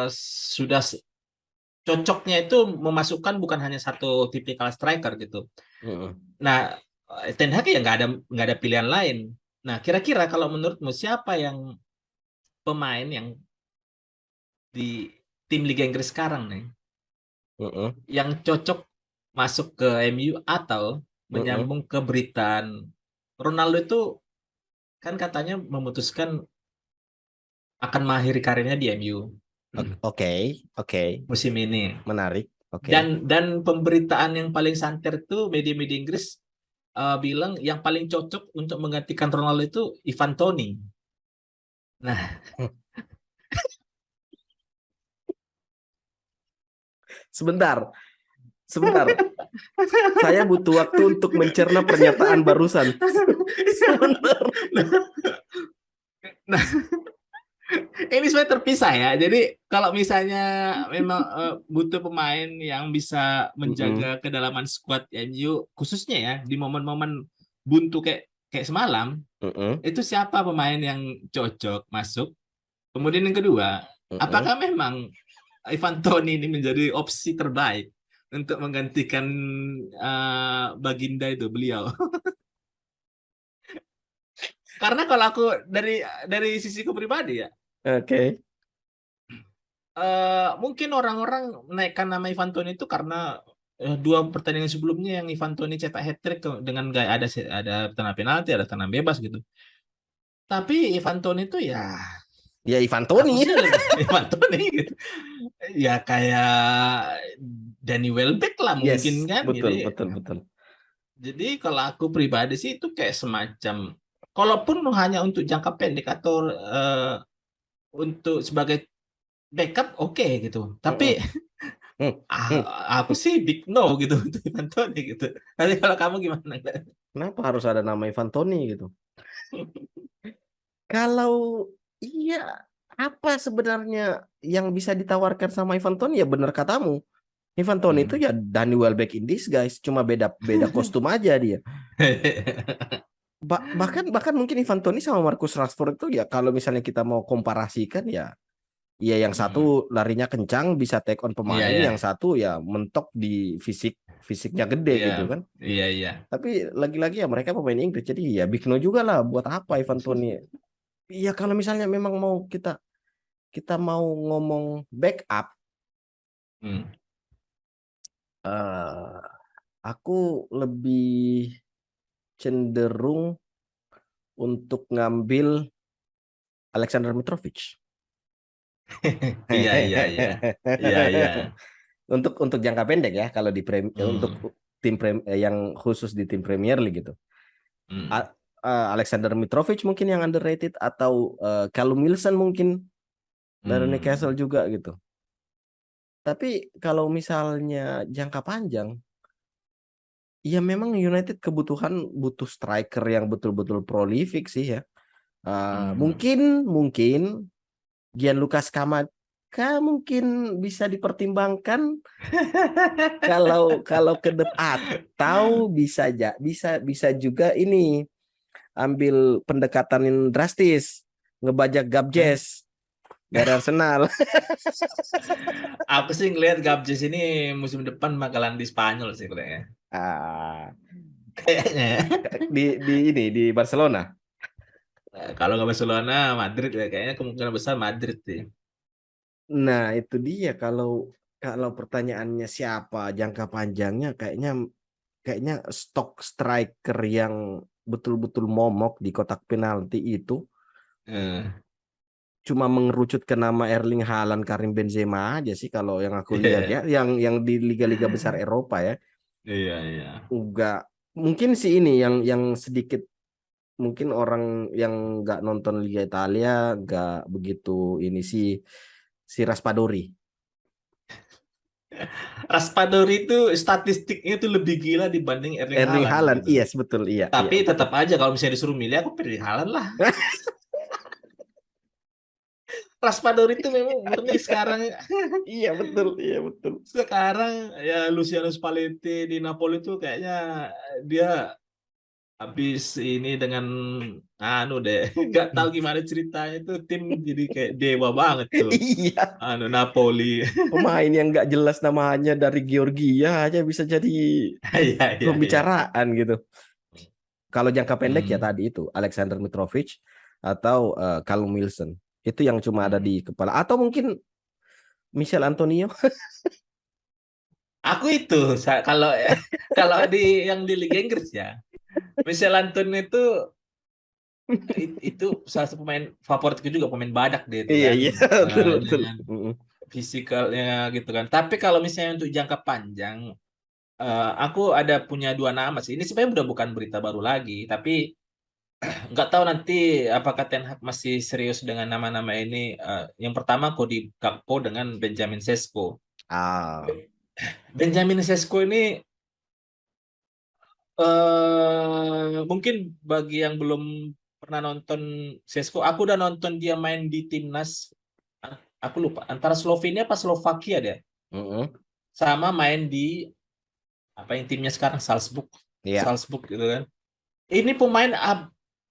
sudah cocoknya itu memasukkan bukan hanya satu tipikal striker gitu. Nah, Ten Hag ya nggak ada pilihan lain. Nah, kira-kira kalau menurutmu siapa yang pemain yang di tim Liga Inggris sekarang nih yang cocok masuk ke MU atau menyambung ke Brighton? Ronaldo itu kan katanya memutuskan akan mengakhiri karirnya di MU Oke. musim ini. Menarik. Oke. Dan pemberitaan yang paling santer itu media-media Inggris bilang yang paling cocok untuk menggantikan Ronaldo itu Ivan Toney. Nah, Sebentar. Saya butuh waktu untuk mencerna pernyataan barusan. Sebentar. Nah, ini sebenarnya terpisah ya. Jadi kalau misalnya memang butuh pemain yang bisa menjaga kedalaman skuad MU, khususnya ya di momen-momen buntu kayak semalam, itu siapa pemain yang cocok masuk? Kemudian yang kedua, apakah memang Ivan Toney ini menjadi opsi terbaik untuk menggantikan Baginda itu beliau? Karena kalau aku dari sisiku pribadi ya, Oke. mungkin orang-orang menaikkan nama Ivan Toney itu karena dua pertandingan sebelumnya yang Ivan Toney cetak hat-trick dengan gaya ada tendangan penalti, ada tendangan bebas gitu. Tapi Ivan Toney itu ya Ya Ivan aku Toney. sih lebih Ivan Toney gitu. Ya kayak Danny Welbeck lah mungkin Yes, kan. betul. Jadi kalau aku pribadi sih itu kayak semacam, kalaupun hanya untuk jangka pendek atau untuk sebagai backup oke gitu. Tapi aku sih big no gitu untuk Ivan Toney gitu. Nanti kalau kamu gimana? Kenapa harus ada nama Ivan Toney gitu? Kalau iya, apa sebenarnya yang bisa ditawarkan sama Ivan Toney? Ya benar katamu. Ivan Toney itu ya Danny Welbeck in disguise, cuma beda kostum aja dia. Bahkan mungkin Ivan Toney sama Marcus Rashford itu ya kalau misalnya kita mau komparasikan ya yang satu larinya kencang bisa take on pemain, Iya, yang satu ya mentok di fisiknya gede iya, gitu kan. iya. Tapi lagi-lagi ya mereka pemain Inggris jadi ya big no juga lah buat apa Ivan Toney. Iya kalau misalnya memang mau kita mau ngomong backup, aku lebih cenderung untuk ngambil Alexander Mitrovic. Iya. Untuk jangka pendek ya kalau untuk tim yang khusus di tim Premier League gitu. Alexander Mitrovic mungkin yang underrated atau Callum Wilson mungkin dari Newcastle juga gitu. Tapi kalau misalnya jangka panjang, ya memang United butuh striker yang betul-betul prolific sih ya. Mungkin Gianluca Scamacca mungkin bisa dipertimbangkan kalau ke depan, atau bisa juga ini ambil pendekatan yang drastis, ngebajak Gabjes dari Arsenal. Aku sih ngelihat Gabjes ini musim depan bakalan di Spanyol sih kayaknya. Kayaknya ya. Di Barcelona. Kalau nggak Barcelona, Madrid ya kayaknya kemungkinan besar Madrid sih. Nah, itu dia kalau pertanyaannya siapa jangka panjangnya kayaknya stok striker yang betul-betul momok di kotak penalti itu Eh, cuma mengerucut ke nama Erling Haaland, Karim Benzema aja sih kalau yang aku lihat iya, ya, yang di liga-liga besar Eropa ya. iya, iya. Enggak, mungkin sih ini yang sedikit, mungkin orang yang nggak nonton Liga Italia nggak begitu ini sih, si Raspadori. Raspadori itu statistiknya itu lebih gila dibanding Erling Erling Haaland Haaland, gitu. yes betul, iya iya Tapi betul. tetap aja kalau misalnya disuruh milih, aku pilih Haaland lah. Raspadori itu memang murni sekarang. Iya betul, iya betul. Sekarang ya Luciano Spalletti di Napoli itu kayaknya dia habis ini dengan anu deh, nggak tahu gimana ceritanya itu tim jadi kayak dewa banget tuh. Iya, Anu Napoli. pemain yang nggak jelas namanya dari Georgia aja bisa jadi Iya, iya, iya. pembicaraan gitu. Kalau jangka pendek ya Hmm. tadi itu Alexander Mitrovic atau Callum Wilson. Itu yang cuma ada Hmm. di kepala. Atau mungkin Michel Antonio. Aku itu kalau kalau di yang di Liga Inggris ya, Michel Antony itu salah satu pemain favoritku juga, pemain badak dia itu Iya kan. iya betul betul. Dengan Mm-mm. fisikalnya gitu kan. Tapi kalau misalnya untuk jangka panjang, aku ada punya dua nama sih. Ini sebenarnya udah bukan berita baru lagi, tapi nggak tahu nanti apakah Ten Hag masih serius dengan nama-nama ini. Yang pertama Cody Gakpo dengan Benjamin Sesko. Ah, Benjamin Sesko ini mungkin bagi yang belum pernah nonton Sesko, aku udah nonton dia main di timnas. Aku lupa antara Slovenia apa Slovakia dia. mm-mm. Sama main di apa yang timnya sekarang Salzburg, Iya. Salzburg gitu kan. Ini pemain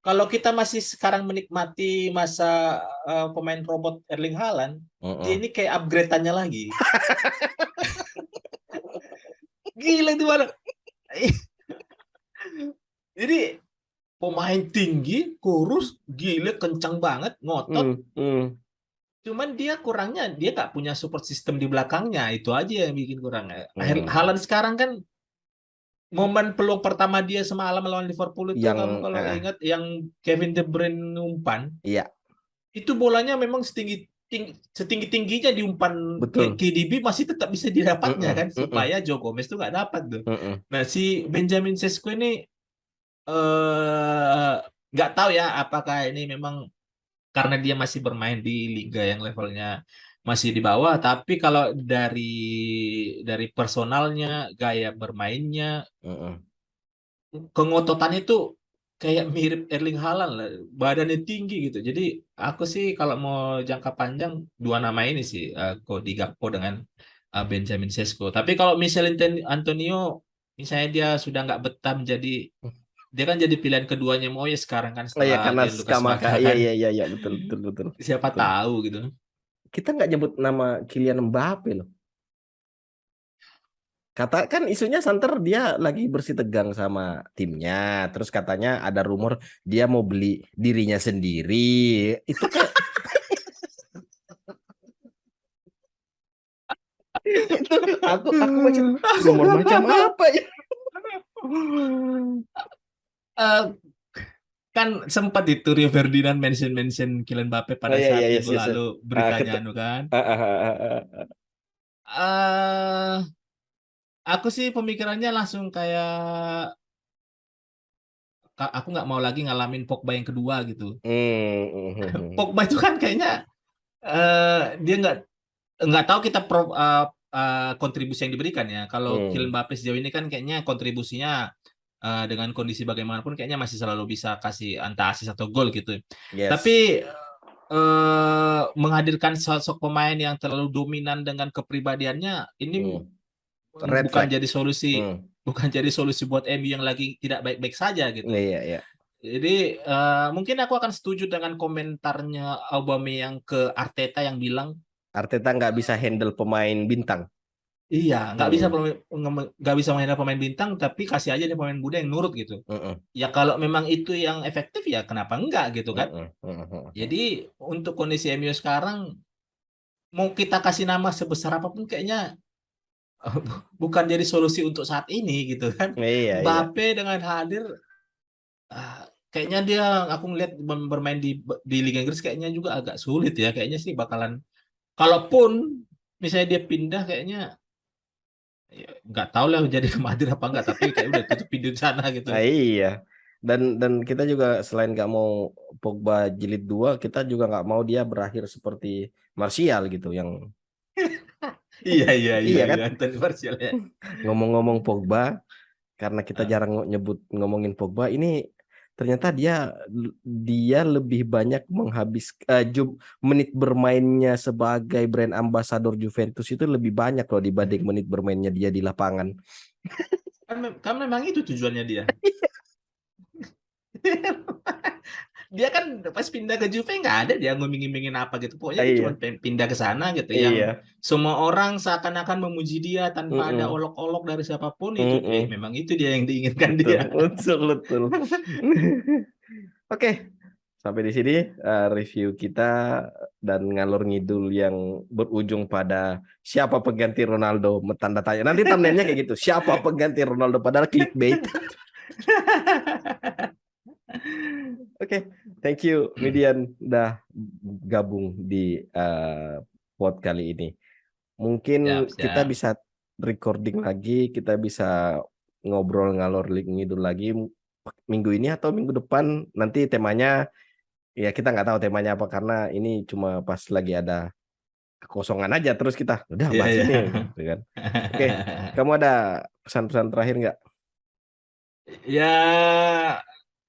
kalau kita masih sekarang menikmati masa pemain robot Erling Haaland, dia Mm-mm. ini kayak upgrade-annya lagi. Gila itu mana? Jadi pemain tinggi, kurus, gila kencang banget, ngotot. Mm, mm, Cuman dia kurangnya dia nggak punya support system di belakangnya. Itu aja yang bikin kurang. mm. Haaland sekarang kan momen peluang pertama dia semalam melawan Liverpool itu Yang kamu kalau ingat yang Kevin De Bruyne umpan, iya itu bolanya memang setinggi tingginya diumpan betul. KDB masih tetap bisa didapatnya Mm-mm, kan mm-mm, supaya Joe Gomez tuh nggak dapat tuh. mm-mm, Nah si Benjamin Sesko ini eh nggak tahu ya apakah ini memang karena dia masih bermain di liga yang levelnya masih di bawah, tapi kalau dari personalnya, gaya bermainnya, mm-mm, kengototannya itu kayak mirip Erling Haaland lah, badannya tinggi gitu. Jadi aku sih kalau mau jangka panjang dua nama ini sih, Cody Gakpo dengan Benjamin Sesko. Tapi kalau misalnya Antonio, misalnya dia sudah nggak betah menjadi, dia kan jadi pilihan keduanya Moyes sekarang kan Oh iya setelah karena Gianluca Skamaka, Scamacca iya kan. iya iya iya betul betul betul Siapa betul. tahu gitu. Kita nggak nyebut nama Kylian Mbappe loh. Kata kan isunya santer dia lagi bersih tegang sama timnya. Terus katanya ada rumor dia mau beli dirinya sendiri. Itu kayak itu aku macam rumor macam apa ya? Eh, kan sempat itu Rio Ferdinand mention Kylian Mbappe Oh pada iya saat iya iya minggu sih. lalu Ah, beritanya anu kan. ah, ah, ah, ah, ah. eh aku sih pemikirannya langsung kayak aku nggak mau lagi ngalamin Pogba yang kedua gitu. Pogba itu kan kayaknya dia nggak tahu kita kontribusi yang diberikan ya. Kalau Kylian Hmm, Mbappe sejauh ini kan kayaknya kontribusinya dengan kondisi bagaimanapun kayaknya masih selalu bisa kasih entah assist atau gol gitu. Tapi yes. menghadirkan sosok pemain yang terlalu dominan dengan kepribadiannya ini Hmm. Red bukan flag. jadi solusi, Hmm. bukan jadi solusi buat MU yang lagi tidak baik-baik saja gitu. Iya iya. Jadi mungkin aku akan setuju dengan komentarnya Aubameyang ke Arteta yang bilang, Arteta nggak bisa handle pemain bintang. iya Hmm. nggak bisa main pemain bintang, tapi kasih aja dia pemain muda yang nurut gitu. Mm-mm. Ya kalau memang itu yang efektif ya kenapa enggak gitu kan? Mm-mm. Mm-mm. Jadi untuk kondisi MU sekarang mau kita kasih nama sebesar apapun kayaknya bukan jadi solusi untuk saat ini gitu kan. Iya iya. Mbappe dengan hadir Kayaknya dia aku ngeliat bermain di Liga Inggris kayaknya juga agak sulit ya. Kayaknya sih bakalan kalaupun misalnya dia pindah kayaknya ya, nggak tahu lah jadi ke Madrid apa enggak, tapi kayak udah tutup pintu di sana gitu. Nah, iya. Dan kita juga selain nggak mau Pogba jilid 2, kita juga nggak mau dia berakhir seperti Martial gitu yang Iya iya iya iya kan. iya Anthony Martial ya. Ngomong-ngomong Pogba, karena kita Ah, jarang ngomongin Pogba, ini ternyata dia lebih banyak menit bermainnya sebagai brand ambassador Juventus itu lebih banyak loh dibanding menit bermainnya dia di lapangan. kan memang itu tujuannya dia. Dia kan pas pindah ke Juve nggak ada dia ngomongin apa gitu. Pokoknya dia cuma Iya, pengen pindah ke sana gitu. Yang iya. semua orang seakan-akan memuji dia tanpa ada Mm-mm, olok-olok dari siapapun itu. mm-mm. Memang itu dia yang diinginkan Betul, dia. betul, betul. Oke, sampai di sini review kita dan ngalor ngidul yang berujung pada siapa pengganti Ronaldo, tanda tanya. Nanti thumbnailnya kayak gitu, siapa pengganti Ronaldo, padahal clickbait. Oke, thank you Midian udah gabung di pod kali ini. Mungkin Siap, kita siap. bisa recording lagi, kita bisa ngobrol ngalor ngidul lagi minggu ini atau minggu depan. Nanti temanya ya kita nggak tahu temanya apa karena ini cuma pas lagi ada kekosongan aja terus kita udah Iya, bahas iya. ini gitu kan. Oke, kamu ada pesan-pesan terakhir nggak? Ya,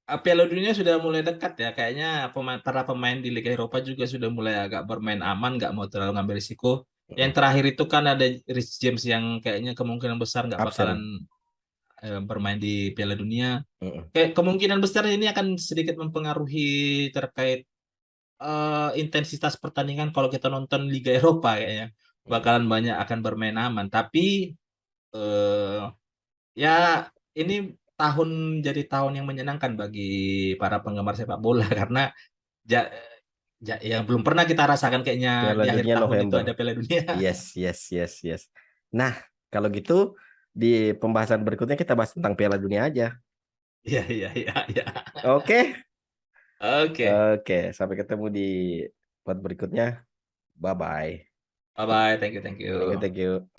Piala Dunia sudah mulai dekat ya. Kayaknya para pemain di Liga Eropa juga sudah mulai agak bermain aman, nggak mau terlalu ngambil risiko. Yang Mm-mm. terakhir itu kan ada Rich James yang kayaknya kemungkinan besar nggak bakalan Absen. bermain di Piala Dunia. Mm-mm. Kayak kemungkinan besar ini akan sedikit mempengaruhi terkait intensitas pertandingan kalau kita nonton Liga Eropa kayaknya Mm-mm. bakalan banyak akan bermain aman. Tapi eh, ya ini jadi tahun yang menyenangkan bagi para penggemar sepak bola karena ja- yang belum pernah kita rasakan kayaknya Piala di akhir Dunia tahun itu November. ada Piala Dunia. Yes, yes, yes, yes. Nah, kalau gitu di pembahasan berikutnya kita bahas tentang Piala Dunia aja. Iya, iya, iya, iya. Oke, Oke. oke. Sampai ketemu di part berikutnya. Bye bye. Bye bye. Thank you, thank Thank you, you. thank you.